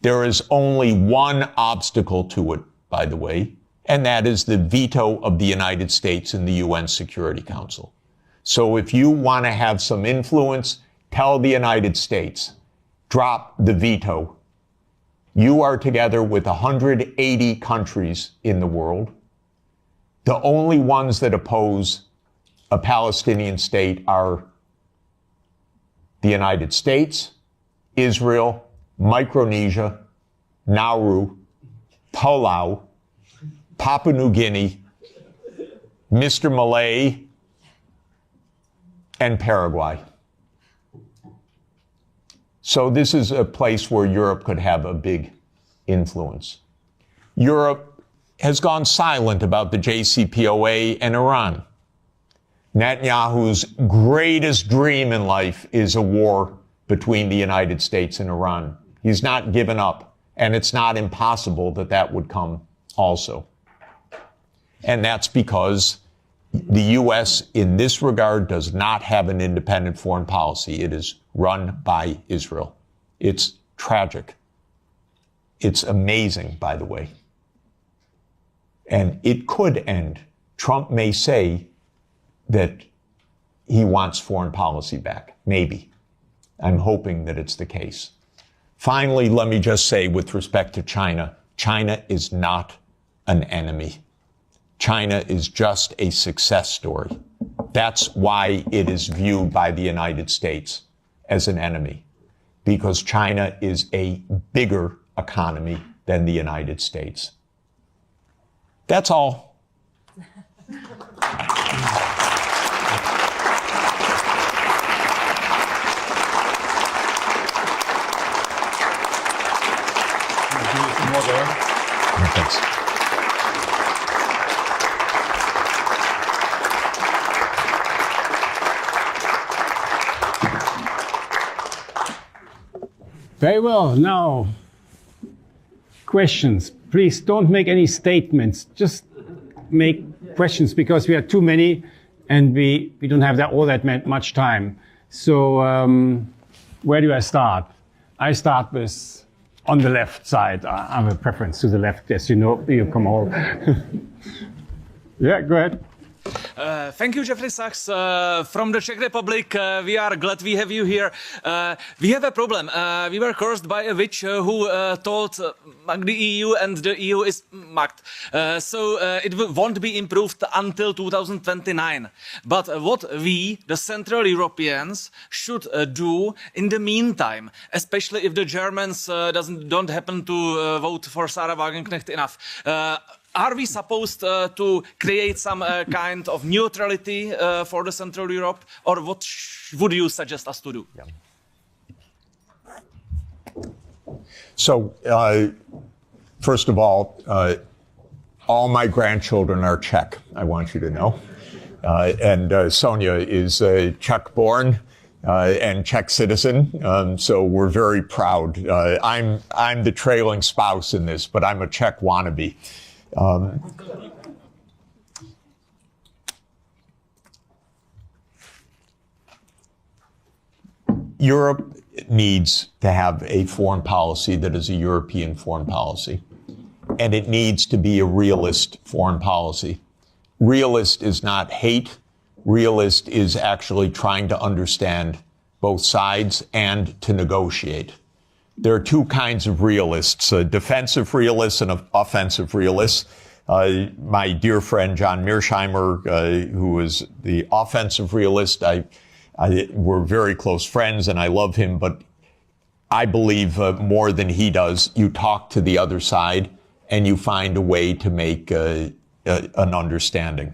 There is only one obstacle to it, by the way, and that is the veto of the United States in the UN Security Council. So if you want to have some influence, tell the United States, drop the veto. You are together with 180 countries in the world. The only ones that oppose a Palestinian state are the United States, Israel, Micronesia, Nauru, Palau, Papua New Guinea, Mr. Malay, and Paraguay. So this is a place where Europe could have a big influence. Europe has gone silent about the JCPOA and Iran. Netanyahu's greatest dream in life is a war between the United States and Iran. He's not given up, and it's not impossible that that would come also. And that's because the U.S. in this regard does not have an independent foreign policy. It is run by Israel. It's tragic. It's amazing, by the way. And it could end. Trump may say that he wants foreign policy back. Maybe. I'm hoping that it's the case. Finally, let me just say with respect to China, China is not an enemy. China is just a success story. That's why it is viewed by the United States as an enemy, because China is a bigger economy than the United States. That's all. Thanks. Very well. Now, questions. Please don't make any statements. Just make questions, because we are too many and we don't have all that much time. So where do I start? I start with on the left side. I have a preference to the left, as you know. You come all. Yeah, go ahead. Thank you, Jeffrey Sachs. From the Czech Republic, we are glad we have you here. We have a problem. We were cursed by a witch who told mug the EU, and the EU is mugged. So it won't be improved until 2029. But what we, the Central Europeans, should do in the meantime, especially if the Germans don't happen to vote for Sarah Wagenknecht enough, are we supposed to create some kind of neutrality for the Central Europe, or what would you suggest us to do? Yeah. So, first of all my grandchildren are Czech, I want you to know. And Sonia is Czech-born and Czech citizen, so we're very proud. I'm the trailing spouse in this, but I'm a Czech wannabe. Europe needs to have a foreign policy that is a European foreign policy, and it needs to be a realist foreign policy. Realist is not hate. Realist is actually trying to understand both sides and to negotiate. There are two kinds of realists, defensive realists and offensive realists. My dear friend John Mearsheimer, who is the offensive realist, we're very close friends and I love him, but I believe more than he does, you talk to the other side and you find a way to make an understanding.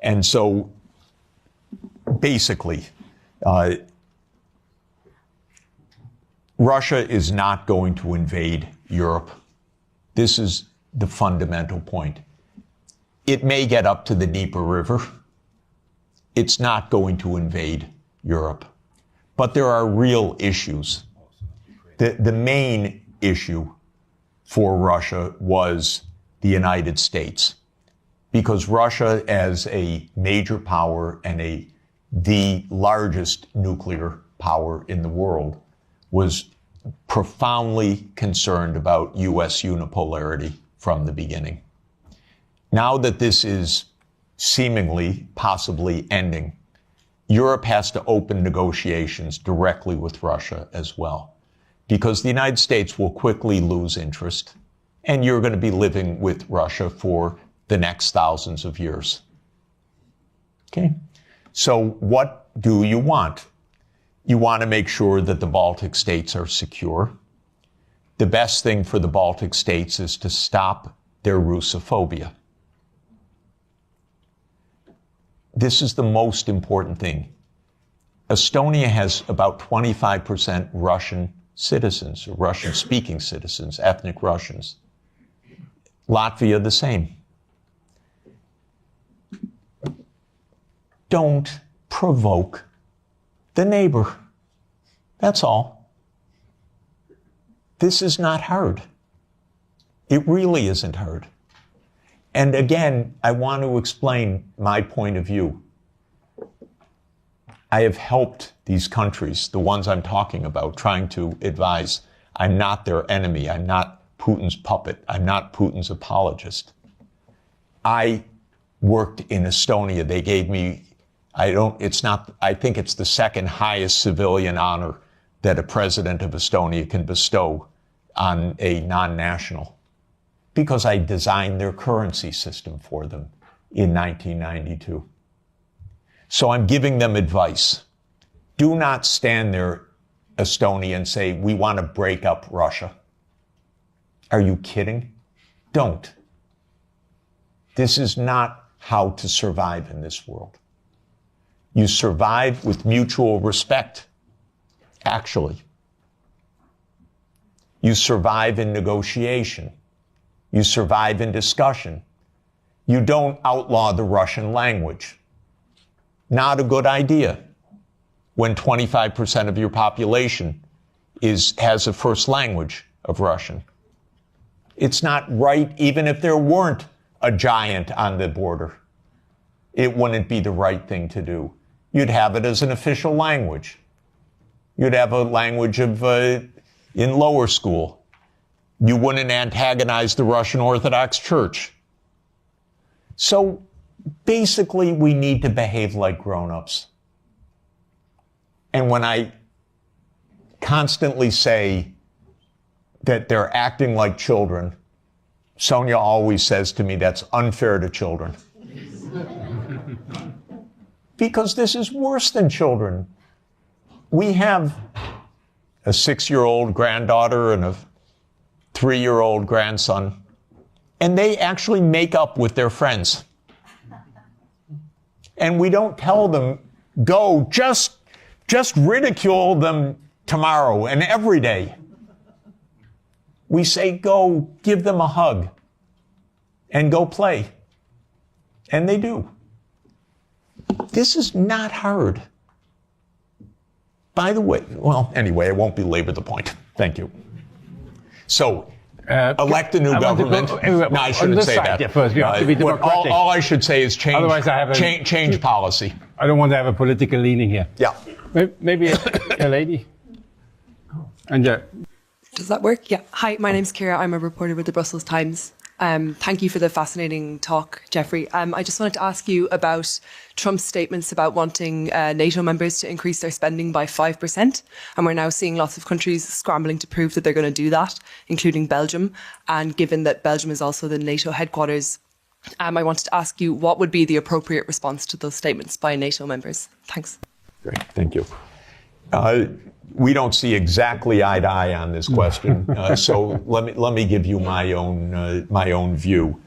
And so basically, Russia is not going to invade Europe. This is the fundamental point. It may get up to the Dnieper River. It's not going to invade Europe. But there are real issues. The main issue for Russia was the United States, because Russia, as a major power and the largest nuclear power in the world, was profoundly concerned about U.S. unipolarity from the beginning. Now that this is seemingly, possibly ending, Europe has to open negotiations directly with Russia as well, because the United States will quickly lose interest, and you're going to be living with Russia for the next thousands of years. Okay? So what do you want? You want to make sure that the Baltic states are secure. The best thing for the Baltic states is to stop their Russophobia. This is the most important thing. Estonia has about 25% Russian citizens, or Russian-speaking citizens, ethnic Russians. Latvia, the same. Don't provoke the neighbor. That's all. This is not hard. It really isn't hard. And again, I want to explain my point of view. I have helped these countries, the ones I'm talking about, trying to advise. I'm not their enemy. I'm not Putin's puppet. I'm not Putin's apologist. I worked in Estonia. They gave me, I think it's the second highest civilian honor that a president of Estonia can bestow on a non-national, because I designed their currency system for them in 1992. So I'm giving them advice. Do not stand there, Estonia, and say, we want to break up Russia. Are you kidding? Don't. This is not how to survive in this world. You survive with mutual respect, actually. You survive in negotiation. You survive in discussion. You don't outlaw the Russian language. Not a good idea when 25% of your population has a first language of Russian. It's not right, even if there weren't a giant on the border. It wouldn't be the right thing to do. You'd have it as an official language. You'd have a language in lower school. You wouldn't antagonize the Russian Orthodox Church. So basically, we need to behave like grown-ups. And when I constantly say that they're acting like children, Sonia always says to me, that's unfair to children. Because this is worse than children. We have a 6-year-old granddaughter and a 3-year-old grandson, and they actually make up with their friends. And we don't tell them, go, just ridicule them tomorrow and every day. We say, go, give them a hug and go play. And they do. This is not hard. By the way, well, anyway, I won't belabor the point. Thank you. So, elect a new government. No, I shouldn't say that. Yeah, first, you have to be democratic. All I should say is change, Otherwise I have change policy. I don't want to have a political leaning here. Yeah. Maybe a lady. And Does that work? Yeah. Hi, my name's Kira. I'm a reporter with the Brussels Times. Thank you for the fascinating talk, Jeffrey. I just wanted to ask you about Trump's statements about wanting NATO members to increase their spending by 5%. And we're now seeing lots of countries scrambling to prove that they're going to do that, including Belgium. And given that Belgium is also the NATO headquarters, I wanted to ask you what would be the appropriate response to those statements by NATO members? Thanks. Great. Thank you. We don't see exactly eye to eye on this question, so let me give you my own view.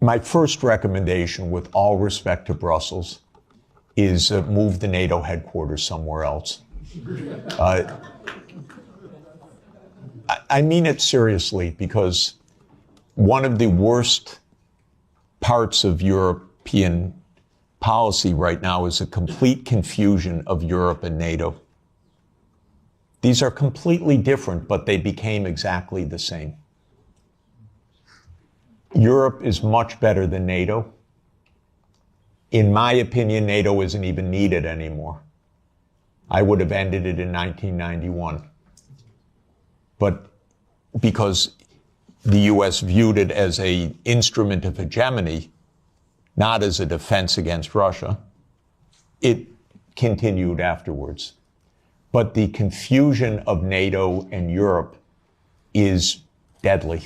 My first recommendation, with all respect to Brussels, is move the NATO headquarters somewhere else. I mean it seriously, because one of the worst parts of European policy right now is a complete confusion of Europe and NATO. These are completely different, but they became exactly the same. Europe is much better than NATO. In my opinion, NATO isn't even needed anymore. I would have ended it in 1991. But because the US viewed it as an instrument of hegemony, not as a defense against Russia, it continued afterwards. But the confusion of NATO and Europe is deadly,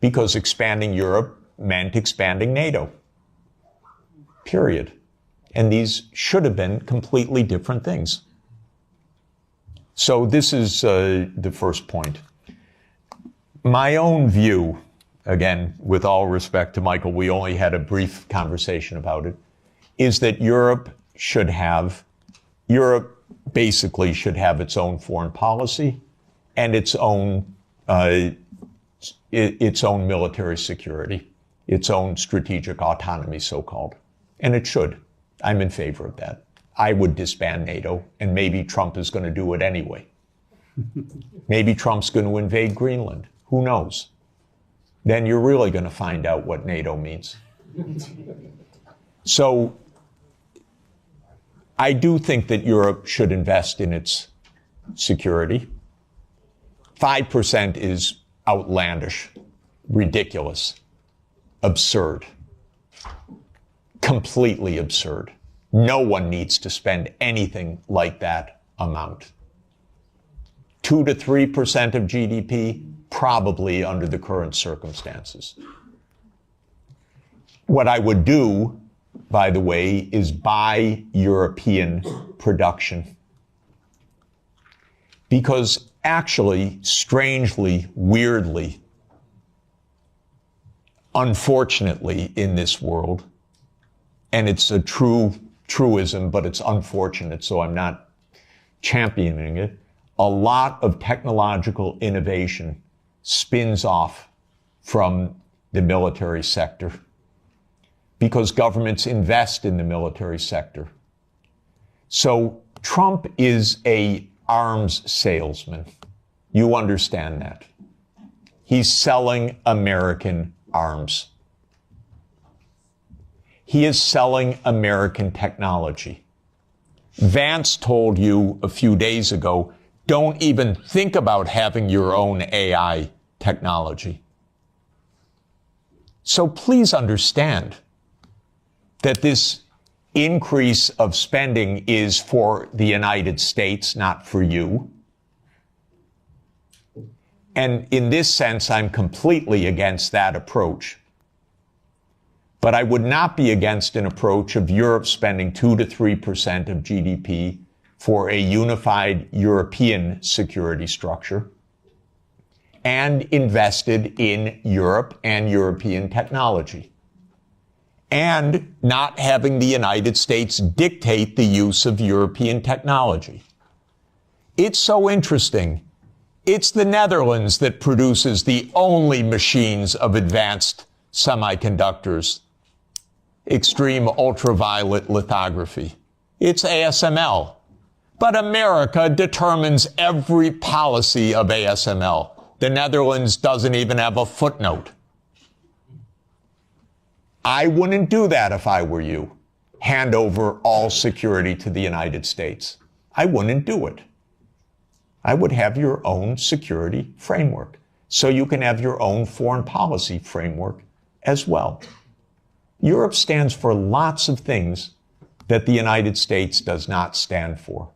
because expanding Europe meant expanding NATO, period. And these should have been completely different things. So this is the first point. My own view, again, with all respect to Michael, we only had a brief conversation about it, is that Europe basically should have its own foreign policy and its own military security, its own strategic autonomy, so-called. And it should. I'm in favor of that. I would disband NATO, and maybe Trump is going to do it anyway. Maybe Trump's going to invade Greenland. Who knows? Then you're really going to find out what NATO means. So I do think that Europe should invest in its security. 5% is outlandish, ridiculous, absurd, completely absurd. No one needs to spend anything like that amount. 2 to 3% of GDP, probably under the current circumstances. What I would do, by the way, is buy European production. Because actually, strangely, weirdly, unfortunately in this world, and it's a truism, but it's unfortunate, so I'm not championing it, a lot of technological innovation spins off from the military sector because governments invest in the military sector. So Trump is an arms salesman. You understand that. He's selling American arms. He is selling American technology. Vance told you a few days ago, don't even think about having your own AI technology. So please understand that this increase of spending is for the United States, not for you. And in this sense, I'm completely against that approach. But I would not be against an approach of Europe spending 2 to 3% of GDP for a unified European security structure and invested in Europe and European technology, and not having the United States dictate the use of European technology. It's so interesting. It's the Netherlands that produces the only machines of advanced semiconductors, extreme ultraviolet lithography. It's ASML. But America determines every policy of ASML. The Netherlands doesn't even have a footnote. I wouldn't do that if I were you. Hand over all security to the United States. I wouldn't do it. I would have your own security framework, so you can have your own foreign policy framework as well. Europe stands for lots of things that the United States does not stand for.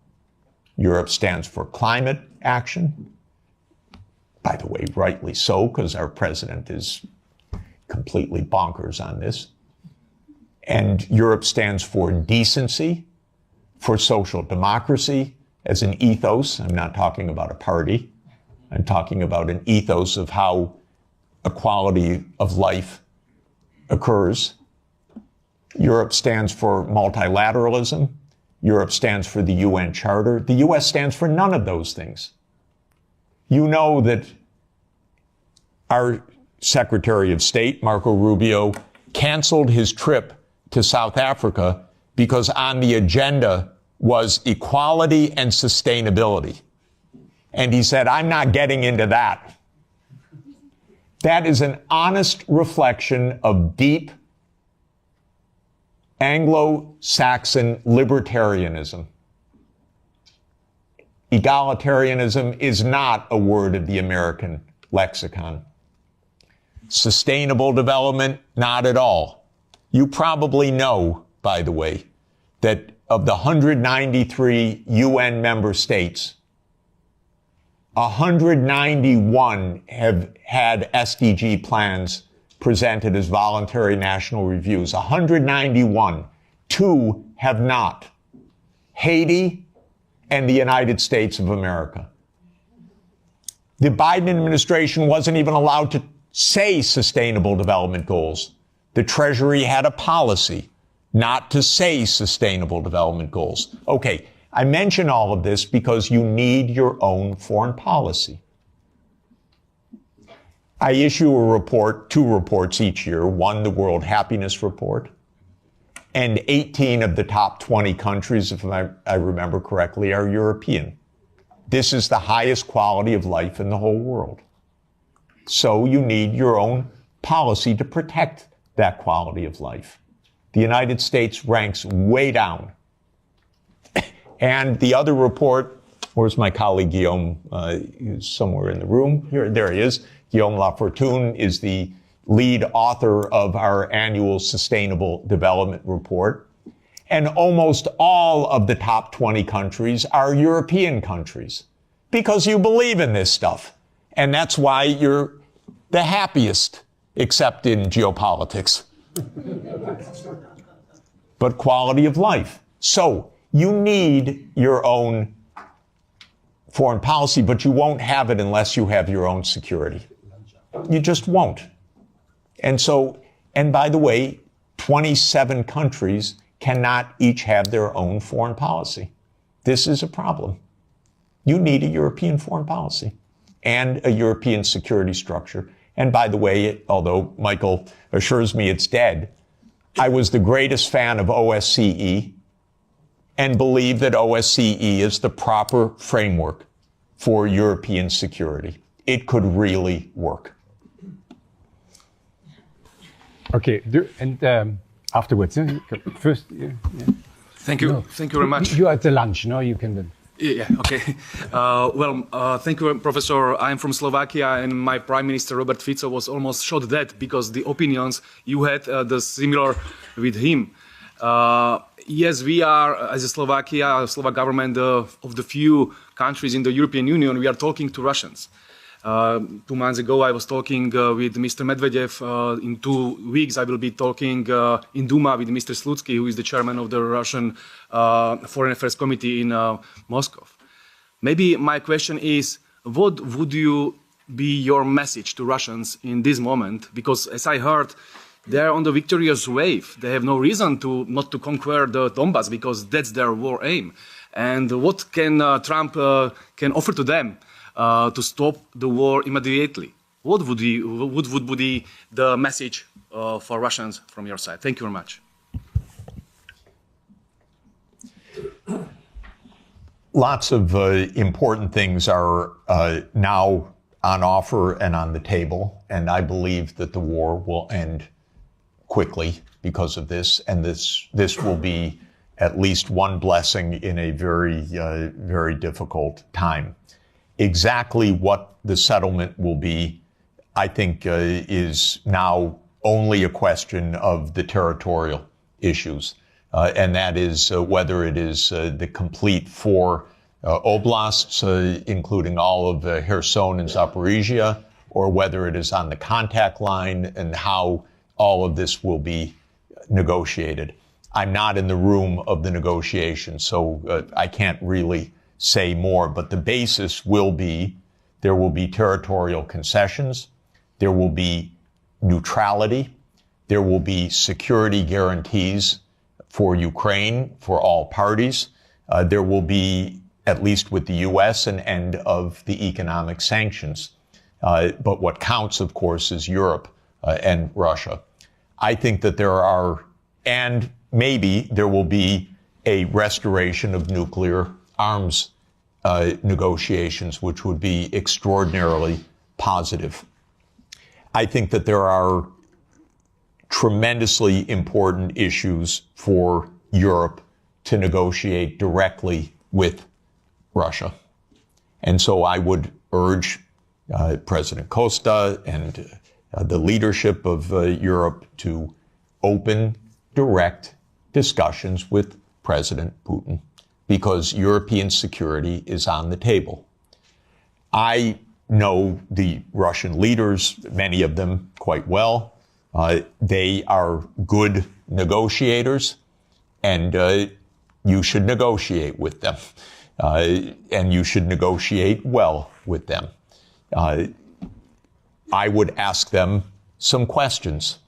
Europe stands for climate action. By the way, rightly so, because our president is completely bonkers on this. And Europe stands for decency, for social democracy as an ethos. I'm not talking about a party. I'm talking about an ethos of how equality of life occurs. Europe stands for multilateralism. Europe stands for the UN Charter. The US stands for none of those things. You know that our Secretary of State, Marco Rubio, canceled his trip to South Africa because on the agenda was equality and sustainability. And he said, I'm not getting into that. That is an honest reflection of deep Anglo-Saxon libertarianism. Egalitarianism is not a word of the American lexicon. Sustainable development, not at all. You probably know, by the way, that of the 193 UN member states, 191 have had SDG plans presented as voluntary national reviews. 191. 2 have not. Haiti and the United States of America. The Biden administration wasn't even allowed to say sustainable development goals. The Treasury had a policy not to say sustainable development goals. Okay, I mention all of this because you need your own foreign policy. I issue a report, 2 reports each year, one the World Happiness Report, and 18 of the top 20 countries, if I remember correctly, are European. This is the highest quality of life in the whole world. So you need your own policy to protect that quality of life. The United States ranks way down. And the other report, where's my colleague Guillaume? He's somewhere in the room. Here, there he is. Guillaume Lafortune is the lead author of our annual Sustainable Development Report. And almost all of the top 20 countries are European countries because you believe in this stuff. And that's why you're the happiest, except in geopolitics. But quality of life. So you need your own foreign policy, but you won't have it unless you have your own security. You just won't. And so, and by the way, 27 countries cannot each have their own foreign policy. This is a problem. You need a European foreign policy and a European security structure. And by the way, although Michael assures me it's dead, I was the greatest fan of OSCE and believe that OSCE is the proper framework for European security. It could really work. Okay, and afterwards, first. Thank you. No. Thank you very much. You are at the lunch, no? You can. Yeah, okay. Thank you, Professor. I'm from Slovakia, and my Prime Minister Robert Fico was almost shot dead because the opinions you had the similar with him. Yes, we are, as a Slovak government, of the few countries in the European Union, we are talking to Russians. 2 months ago, I was talking with Mr. Medvedev. In 2 weeks, I will be talking in Duma with Mr. Slutsky, who is the chairman of the Russian Foreign Affairs Committee in Moscow. Maybe my question is, what would you be your message to Russians in this moment? Because as I heard, they're on the victorious wave. They have no reason not to conquer the Donbass because that's their war aim. And what can Trump can offer to them to stop the war immediately? What would be the message for Russians from your side? Thank you very much. Lots of important things are now on offer and on the table, and I believe that the war will end quickly because of this, and this will be at least one blessing in a very difficult time. Exactly what the settlement will be, I think, is now only a question of the territorial issues. And that is whether it is the complete 4 oblasts, including all of Kherson and Zaporizhia, or whether it is on the contact line, and how all of this will be negotiated. I'm not in the room of the negotiation, so I can't really say more, but the basis will be there will be territorial concessions, there will be neutrality, there will be security guarantees for Ukraine, for all parties. There will be, at least with the U.S., an end of the economic sanctions. But what counts, of course, is Europe and Russia. I think that there are, and maybe there will be a restoration of nuclear arms negotiations, which would be extraordinarily positive. I think that there are tremendously important issues for Europe to negotiate directly with Russia. And so I would urge President Costa and the leadership of Europe to open direct discussions with President Putin, because European security is on the table. I know the Russian leaders, many of them quite well. They are good negotiators, and you should negotiate with them. And you should negotiate well with them. I would ask them some questions.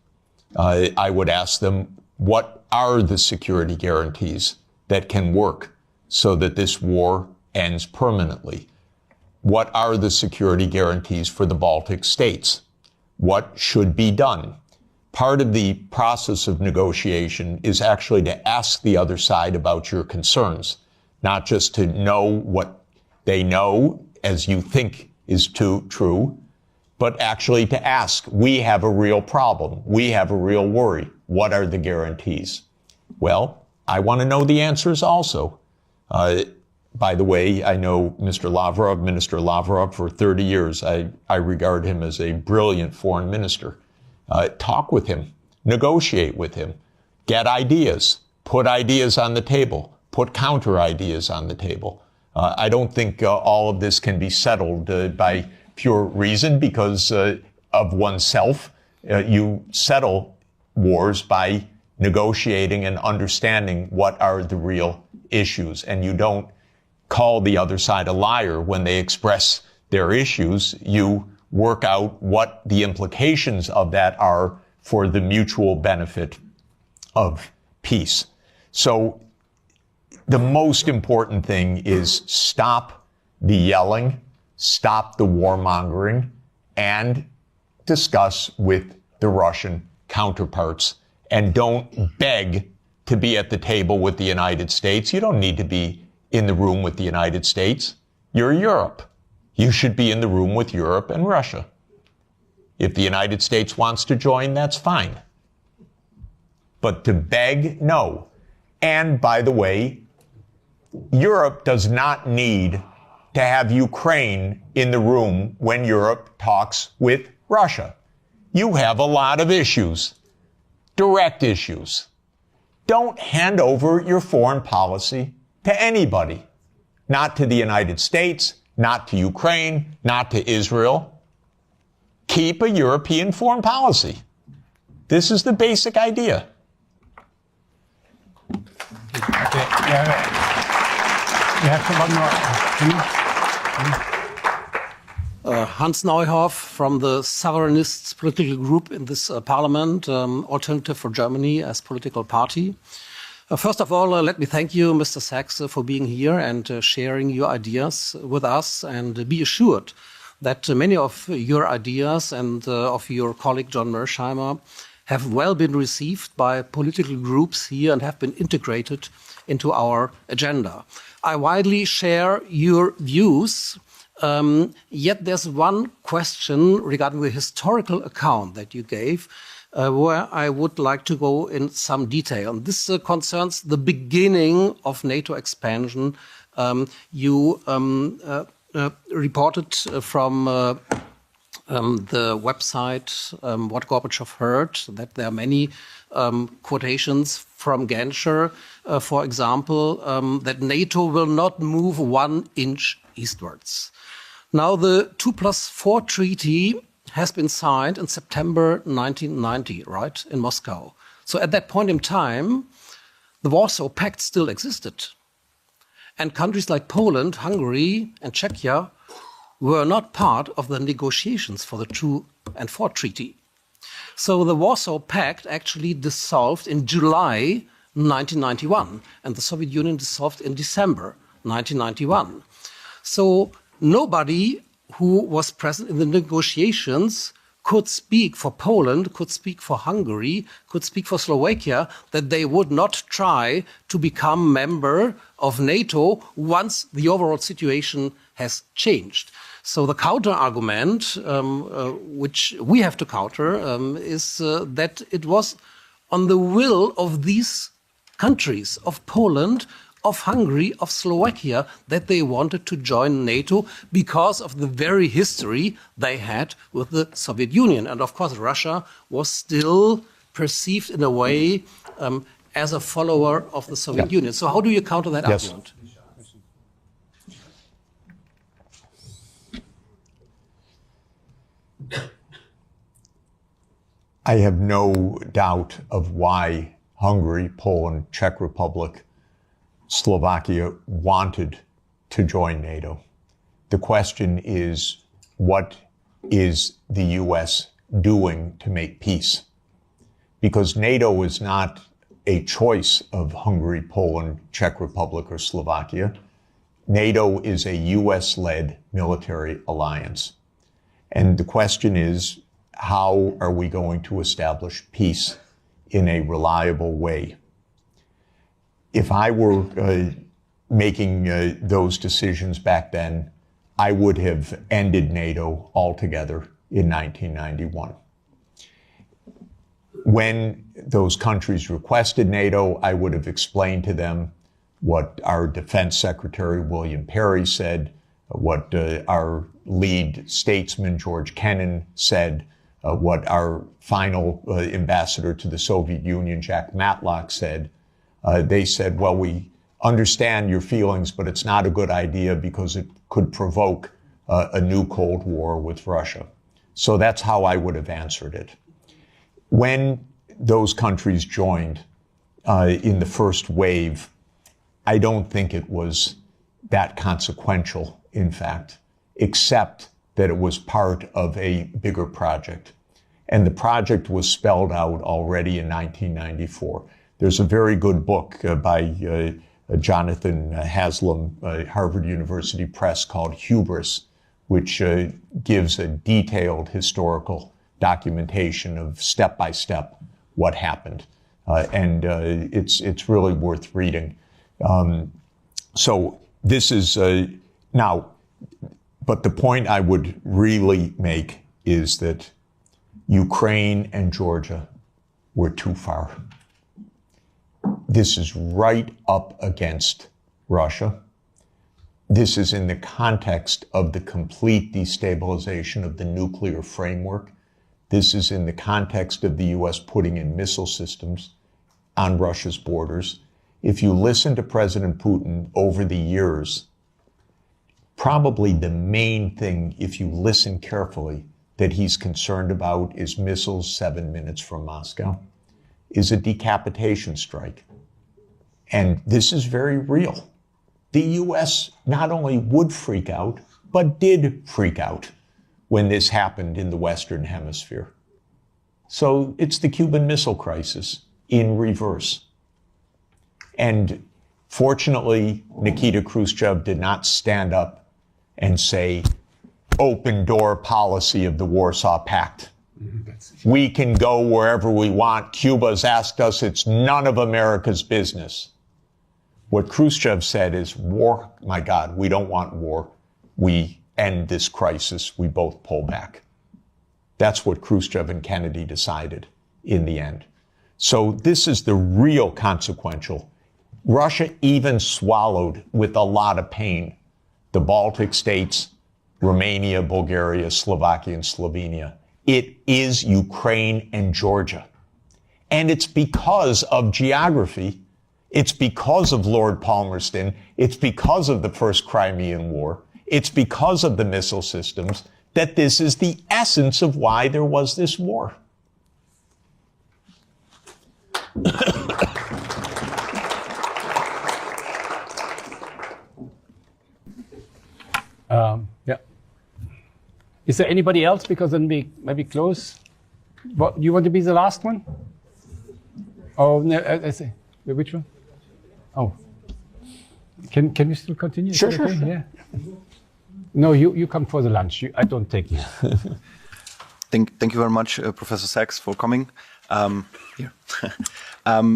I would ask them, what are the security guarantees that can work so that this war ends permanently? What are the security guarantees for the Baltic states? What should be done? Part of the process of negotiation is actually to ask the other side about your concerns, not just to know what they know as you think is true, but actually to ask, we have a real problem. We have a real worry. What are the guarantees? Well, I want to know the answers also. By the way, I know Minister Lavrov, for 30 years. I regard him as a brilliant foreign minister. Talk with him, negotiate with him, get ideas, put ideas on the table, put counter ideas on the table. I don't think all of this can be settled by pure reason because of oneself. You settle wars by negotiating and understanding what are the real issues, and you don't call the other side a liar when they express their issues. You work out what the implications of that are for the mutual benefit of peace. So the most important thing is stop the yelling, stop the warmongering, and discuss with the Russian counterparts. And don't beg to be at the table with the United States. You don't need to be in the room with the United States. You're Europe. You should be in the room with Europe and Russia. If the United States wants to join, that's fine. But to beg, no. And by the way, Europe does not need to have Ukraine in the room when Europe talks with Russia. You have a lot of issues, direct issues. Don't hand over your foreign policy to anybody, not to the United States, not to Ukraine, not to Israel. Keep a European foreign policy. This is the basic idea. Okay. You have one more. Hans Neuhoff from the Sovereignists political group in this parliament, Alternative for Germany as political party. First of all, let me thank you, Mr. Sachs, for being here and sharing your ideas with us, and be assured that many of your ideas and of your colleague John Mersheimer have well been received by political groups here and have been integrated into our agenda. I widely share your views, yet there's one question regarding the historical account that you gave where I would like to go in some detail. And this concerns the beginning of NATO expansion. You reported from the website What Gorbachev Heard that there are many quotations from Genscher, for example, that NATO will not move 1 inch eastwards. Now, the 2+4 treaty has been signed in September 1990, right, in Moscow. So at that point in time, the Warsaw Pact still existed. And countries like Poland, Hungary, and Czechia were not part of the negotiations for the 2 and 4 treaty. So the Warsaw Pact actually dissolved in July 1991, and the Soviet Union dissolved in December 1991. So nobody who was present in the negotiations could speak for Poland, could speak for Hungary, could speak for Slovakia, that they would not try to become member of NATO once the overall situation has changed. So the counter-argument, which we have to counter, is that it was on the will of these countries, of Poland, of Hungary, of Slovakia, that they wanted to join NATO because of the very history they had with the Soviet Union. And of course, Russia was still perceived in a way as a follower of the Soviet Union. So how do you counter that argument? I have no doubt of why Hungary, Poland, Czech Republic, Slovakia wanted to join NATO. The question is, what is the U.S. doing to make peace? Because NATO is not a choice of Hungary, Poland, Czech Republic, or Slovakia. NATO is a U.S.-led military alliance. And the question is, how are we going to establish peace in a reliable way? If I were making those decisions back then, I would have ended NATO altogether in 1991. When those countries requested NATO, I would have explained to them what our Defense Secretary William Perry said, what our lead statesman George Kennan said, what our final ambassador to the Soviet Union, Jack Matlock, said. They said, well, we understand your feelings, but it's not a good idea because it could provoke a new Cold War with Russia. So that's how I would have answered it. When those countries joined in the first wave, I don't think it was that consequential, in fact, except that it was part of a bigger project. And the project was spelled out already in 1994. There's a very good book by Jonathan Haslam, Harvard University Press, called Hubris, which gives a detailed historical documentation of step-by-step what happened. And it's really worth reading. So this is now, but the point I would really make is that Ukraine and Georgia were too far. This is right up against Russia. This is in the context of the complete destabilization of the nuclear framework. This is in the context of the U.S. putting in missile systems on Russia's borders. If you listen to President Putin over the years, probably the main thing, if you listen carefully, that he's concerned about is missiles 7 minutes from Moscow, is a decapitation strike. And this is very real. The U.S. not only would freak out, but did freak out when this happened in the Western Hemisphere. So it's the Cuban Missile Crisis in reverse. And fortunately, Nikita Khrushchev did not stand up and say, open door policy of the Warsaw Pact. We can go wherever we want. Cuba's asked us, it's none of America's business. What Khrushchev said is, war, my God, we don't want war. We end this crisis. We both pull back. That's what Khrushchev and Kennedy decided in the end. So this is the real consequential. Russia even swallowed with a lot of pain the Baltic states, Romania, Bulgaria, Slovakia, and Slovenia. It is Ukraine and Georgia. And it's because of geography. It's because of Lord Palmerston. It's because of the First Crimean War. It's because of the missile systems that this is the essence of why there was this war. Yeah. Is there anybody else? Because then we maybe close. What, you want to be the last one? Oh, no, I see. Which one? Oh. Can we still continue? Sure, okay? sure. Yeah. No, you come for the lunch. I don't take you. Thank you very much, Professor Sachs, for coming. Here.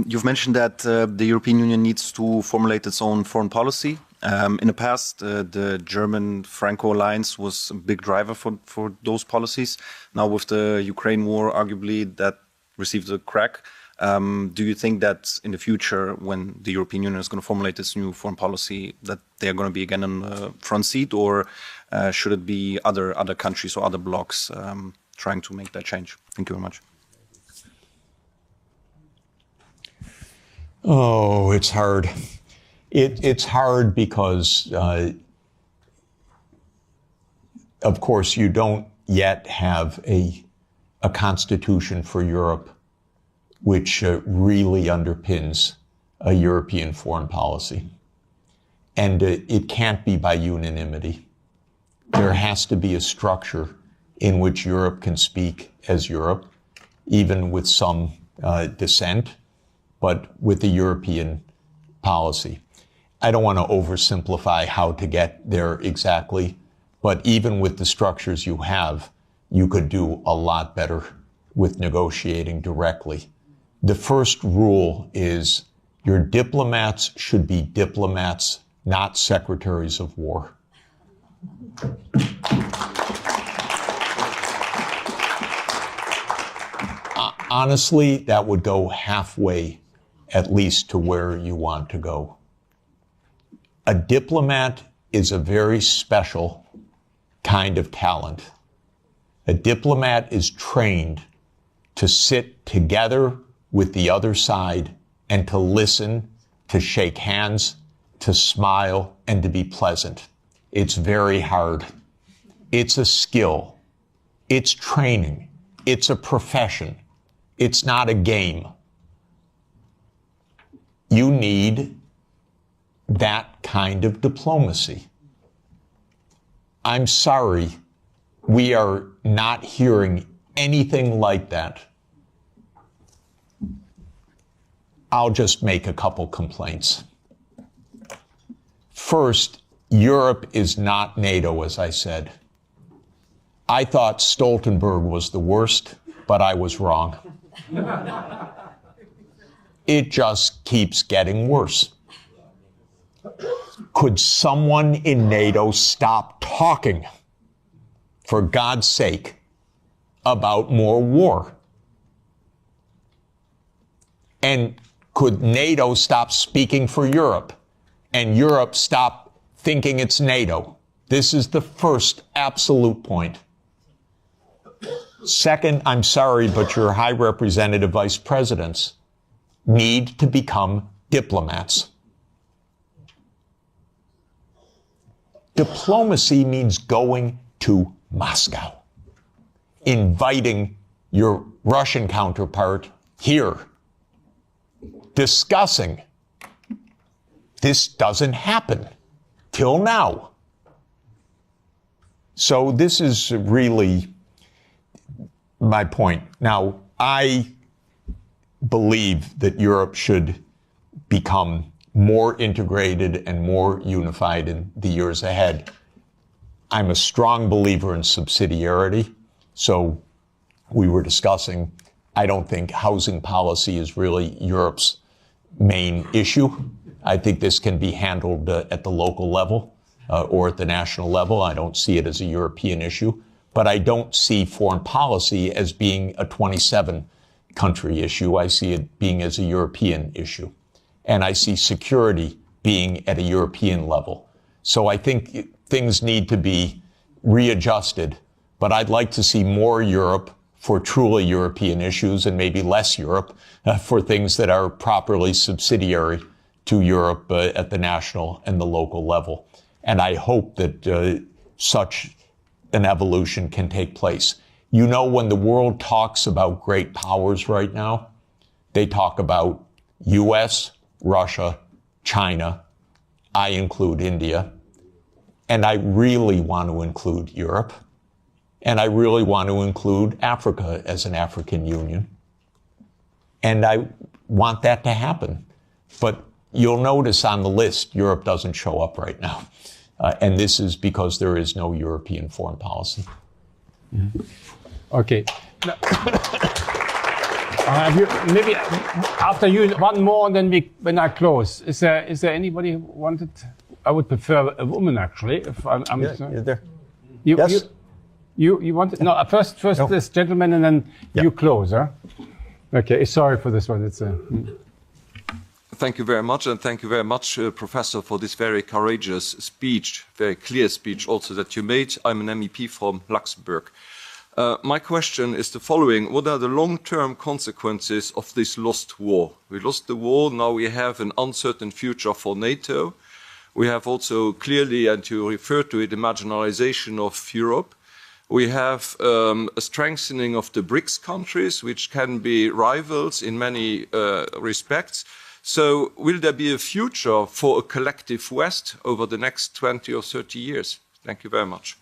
You've mentioned that the European Union needs to formulate its own foreign policy. In the past, the German-Franco alliance was a big driver for those policies. Now with the Ukraine war, arguably that received a crack. Do you think that in the future, when the European Union is going to formulate its new foreign policy, that they are going to be again on the front seat, or should it be other countries or other blocs trying to make that change? Thank you very much. Oh, it's hard. It's hard because, of course, you don't yet have a constitution for Europe which really underpins a European foreign policy. And it can't be by unanimity. There has to be a structure in which Europe can speak as Europe, even with some dissent, but with a European policy. I don't want to oversimplify how to get there exactly, but even with the structures you have, you could do a lot better with negotiating directly. The first rule is your diplomats should be diplomats, not secretaries of war. Honestly, that would go halfway, at least, to where you want to go. A diplomat is a very special kind of talent. A diplomat is trained to sit together with the other side and to listen, to shake hands, to smile, and to be pleasant. It's very hard. It's a skill. It's training. It's a profession. It's not a game. You need that kind of diplomacy. I'm sorry, we are not hearing anything like that. I'll just make a couple complaints. First, Europe is not NATO, as I said. I thought Stoltenberg was the worst, but I was wrong. It just keeps getting worse. Could someone in NATO stop talking, for God's sake, about more war? And could NATO stop speaking for Europe and Europe stop thinking it's NATO. This is the first absolute point. Second, I'm sorry, but your High Representative Vice Presidents need to become diplomats. Diplomacy means going to Moscow, inviting your Russian counterpart here, discussing. This doesn't happen till now. So this is really my point. Now, I believe that Europe should become more integrated and more unified in the years ahead. I'm a strong believer in subsidiarity. So we were discussing, I don't think housing policy is really Europe's main issue. I think this can be handled at the local level or at the national level. I don't see it as a European issue, but I don't see foreign policy as being a 27 country issue. I see it being as a European issue. And I see security being at a European level. So I think things need to be readjusted, but I'd like to see more Europe for truly European issues and maybe less Europe for things that are properly subsidiary to Europe at the national and the local level. And I hope that such an evolution can take place. You know, when the world talks about great powers right now, they talk about US, Russia, China. I include India. And I really want to include Europe. And I really want to include Africa as an African Union. And I want that to happen. But you'll notice on the list, Europe doesn't show up right now. And this is because there is no European foreign policy. Mm-hmm. Okay. Maybe after you, one more, and then when I close. Is there anybody who wanted? I would prefer a woman, actually. If I'm you're there. Yes. You wanted? No, first no. This gentleman, and then you close, huh? Okay. Sorry for this one. It's Thank you very much, and thank you very much, Professor, for this very courageous speech, very clear speech also that you made. I'm an MEP from Luxembourg. My question is the following. What are the long-term consequences of this lost war? We lost the war, now we have an uncertain future for NATO. We have also clearly, and you refer to it, the marginalization of Europe. We have a strengthening of the BRICS countries, which can be rivals in many respects. So will there be a future for a collective West over the next 20 or 30 years? Thank you very much.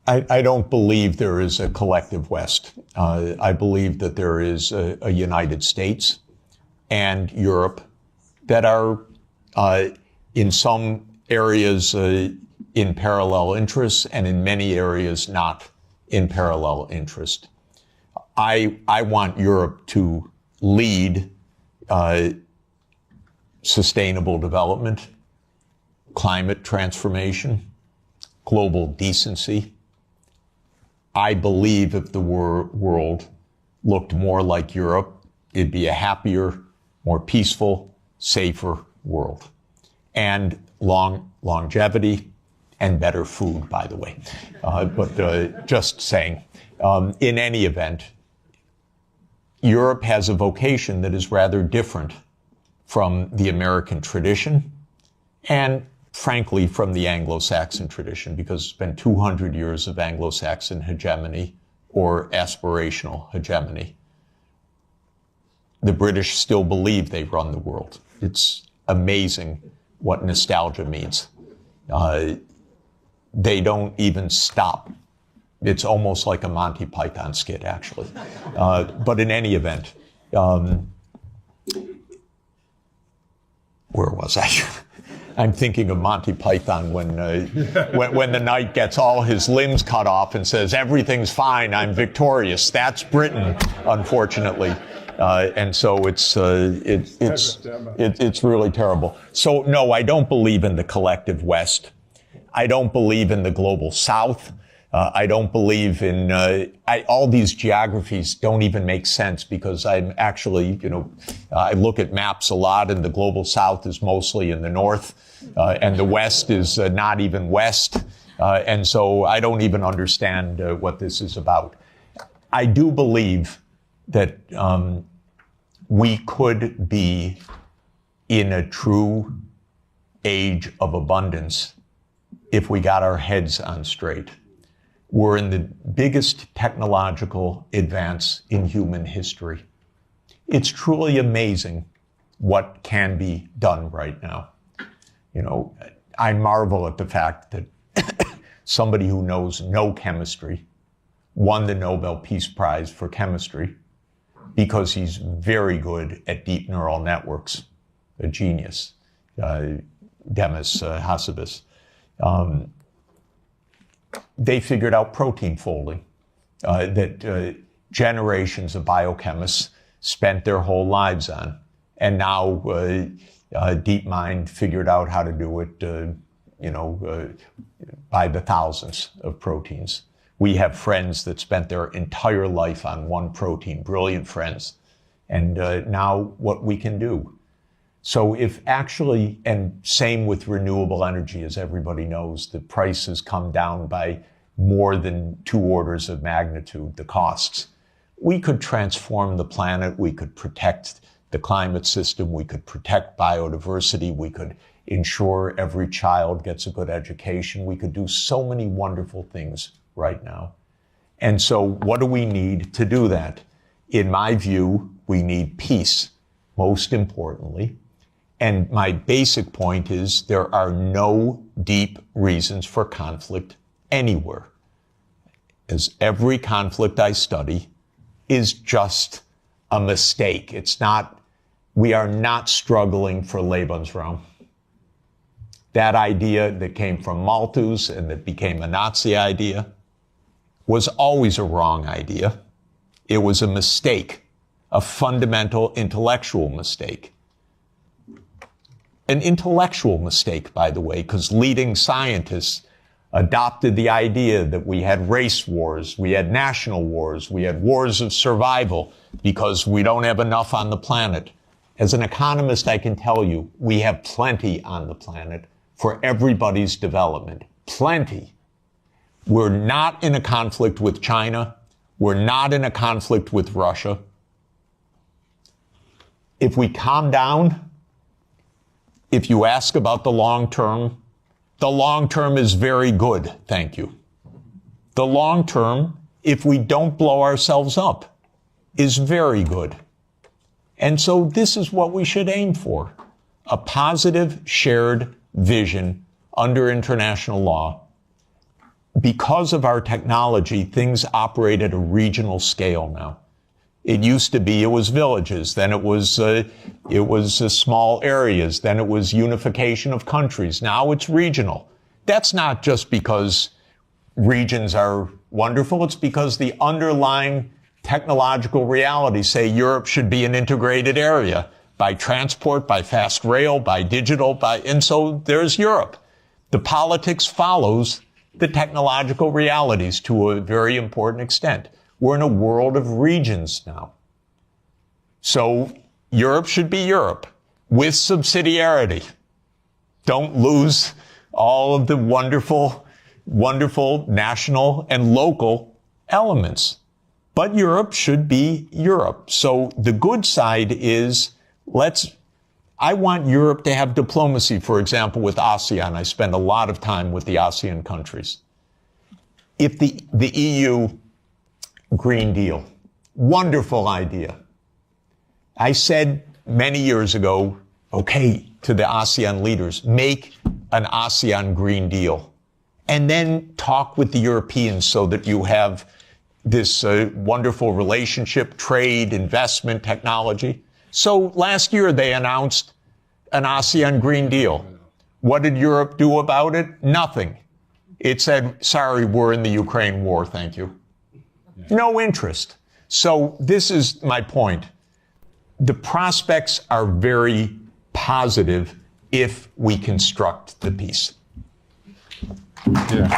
I don't believe there is a collective West. I believe that there is a United States and Europe that are in some areas in parallel interests and in many areas not in parallel interest. I want Europe to lead sustainable development, climate transformation, global decency. I believe if the world looked more like Europe, it'd be a happier, more peaceful, safer world. And longevity and better food, by the way. But just saying, in any event, Europe has a vocation that is rather different from the American tradition and, frankly, from the Anglo-Saxon tradition, because it's been 200 years of Anglo-Saxon hegemony or aspirational hegemony. The British still believe they run the world. It's amazing what nostalgia means. They don't even stop. It's almost like a Monty Python skit, actually. But in any event, where was I? I'm thinking of Monty Python when the knight gets all his limbs cut off and says, "Everything's fine, I'm victorious." That's Britain, unfortunately. And so it's really terrible. So no, I don't believe in the collective West. I don't believe in the global South. I don't believe in, all these geographies don't even make sense because I'm actually, I look at maps a lot and the global south is mostly in the north, and the west is not even west. And so I don't even understand what this is about. I do believe that we could be in a true age of abundance if we got our heads on straight. We're in the biggest technological advance in human history. It's truly amazing what can be done right now. I marvel at the fact that somebody who knows no chemistry won the Nobel Peace Prize for chemistry because he's very good at deep neural networks, a genius, Demis Hassabis. They figured out protein folding, that generations of biochemists spent their whole lives on. And now DeepMind figured out how to do it, by the thousands of proteins. We have friends that spent their entire life on one protein, brilliant friends. And now what we can do. So if actually, and same with renewable energy, as everybody knows, the price has come down by more than 2 orders of magnitude, the costs. We could transform the planet. We could protect the climate system. We could protect biodiversity. We could ensure every child gets a good education. We could do so many wonderful things right now. And so what do we need to do that? In my view, we need peace, most importantly. And my basic point is there are no deep reasons for conflict anywhere. As every conflict I study is just a mistake. We are not struggling for Lebensraum. That idea that came from Malthus and that became a Nazi idea was always a wrong idea. It was a mistake, a fundamental intellectual mistake. An intellectual mistake, by the way, because leading scientists adopted the idea that we had race wars, we had national wars, we had wars of survival because we don't have enough on the planet. As an economist, I can tell you, we have plenty on the planet for everybody's development. Plenty. We're not in a conflict with China. We're not in a conflict with Russia. If we calm down, if you ask about the long term is very good, thank you. The long term, if we don't blow ourselves up, is very good. And so this is what we should aim for. A positive shared vision under international law. Because of our technology, things operate at a regional scale now. It used to be, it was villages, then it was small areas, then it was unification of countries. Now it's regional. That's not just because regions are wonderful, it's because the underlying technological realities say Europe should be an integrated area by transport, by fast rail, by digital, and so there's Europe. The politics follows the technological realities to a very important extent. We're in a world of regions now. So Europe should be Europe with subsidiarity. Don't lose all of the wonderful, wonderful national and local elements. But Europe should be Europe. So the good side is I want Europe to have diplomacy, for example, with ASEAN. I spend a lot of time with the ASEAN countries. If the EU Green Deal, wonderful idea. I said many years ago, okay, to the ASEAN leaders, make an ASEAN Green Deal. And then talk with the Europeans so that you have this wonderful relationship, trade, investment, technology. So last year they announced an ASEAN Green Deal. What did Europe do about it? Nothing. It said, sorry, we're in the Ukraine war, thank you. No interest. So this is my point. The prospects are very positive if we construct the peace. Yeah.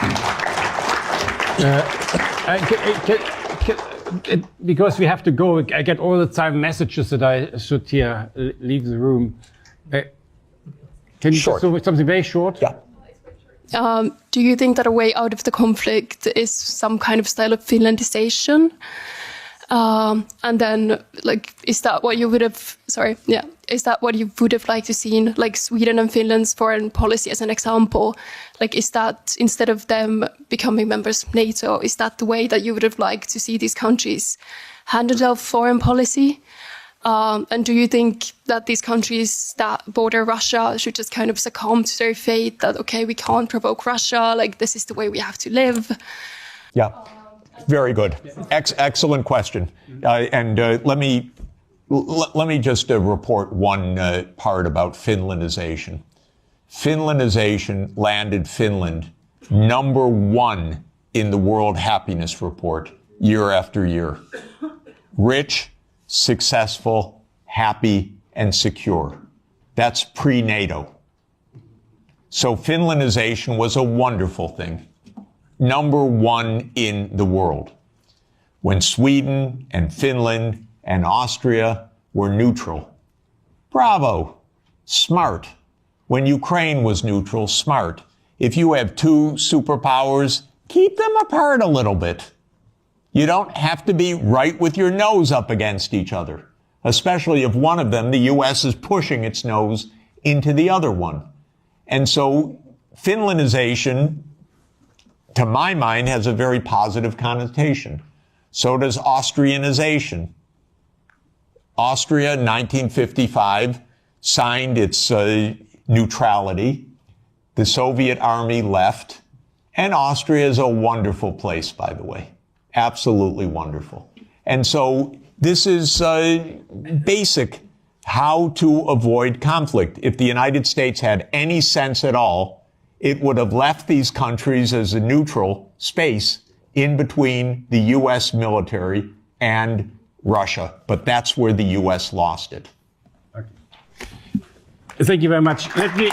Because we have to go, I get all the time messages that I should here leave the room. Can you just do something very short? Yeah. Do you think that a way out of the conflict is some kind of style of Finlandization? And then, like, is that what you would have? Is that what you would have liked to see, like Sweden and Finland's foreign policy as an example? Like, is that instead of them becoming members of NATO, is that the way that you would have liked to see these countries handle their foreign policy? And do you think that these countries that border Russia should just kind of succumb to their fate that, okay, we can't provoke Russia, like this is the way we have to live? Yeah, very good. Excellent question. And let me just report one part about Finlandization. Finlandization landed Finland #1 in the World Happiness Report year after year. Rich, successful, happy, and secure. That's pre-NATO. So Finlandization was a wonderful thing. #1 in the world. When Sweden and Finland and Austria were neutral. Bravo. Smart. When Ukraine was neutral, smart. If you have two superpowers, keep them apart a little bit. You don't have to be right with your nose up against each other, especially if one of them, the U.S., is pushing its nose into the other one. And so Finlandization, to my mind, has a very positive connotation. So does Austrianization. Austria, in 1955, signed its neutrality. The Soviet army left. And Austria is a wonderful place, by the way. Absolutely wonderful. And so this is basic how to avoid conflict. If the United States had any sense at all, it would have left these countries as a neutral space in between the U.S. military and Russia. But that's where the U.S. lost it. Okay. Thank you very much. Let me...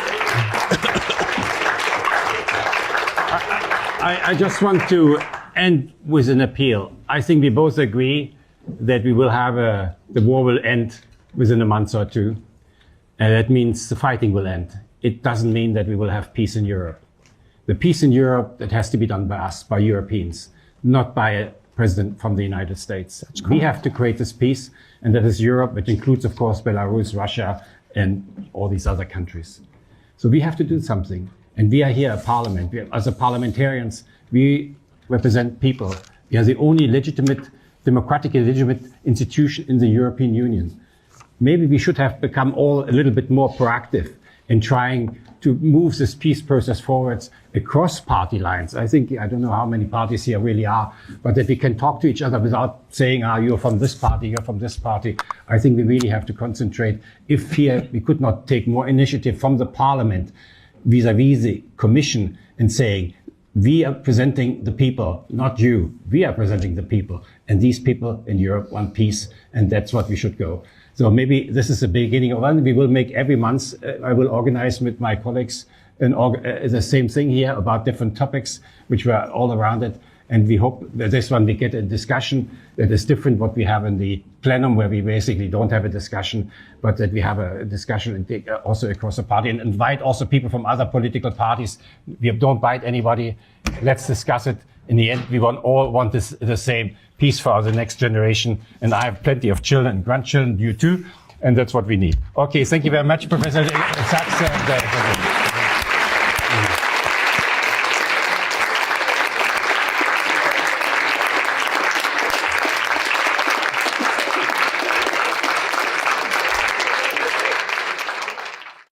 I just want to end with an appeal. I think we both agree that we will have the war will end within a month or two. And that means the fighting will end. It doesn't mean that we will have peace in Europe. The peace in Europe, that has to be done by us, by Europeans, not by a president from the United States. We have to create this peace, and that is Europe, which includes, of course, Belarus, Russia, and all these other countries. So we have to do something. And we are here at Parliament. As parliamentarians, we represent people. We are the only democratically legitimate institution in the European Union. Maybe we should have become all a little bit more proactive in trying to move this peace process forwards across party lines. I don't know how many parties here really are, but that we can talk to each other without saying, you're from this party, you're from this party. I think we really have to concentrate. If here we could not take more initiative from the Parliament vis-à-vis the Commission and saying, we are presenting the people, not you. We are presenting the people. And these people in Europe want peace, and that's what we should go. So maybe this is the beginning of one. We will make every month, I will organize with my colleagues the same thing here about different topics, which were all around it. And we hope that this one we get a discussion that is different what we have in the plenum, where we basically don't have a discussion, but that we have a discussion also across the party, and invite also people from other political parties. We don't bite anybody. Let's discuss it. In the end, we all want the same peace for the next generation. And I have plenty of children and grandchildren, you too. And that's what we need. Okay, thank you very much, Professor Sachs.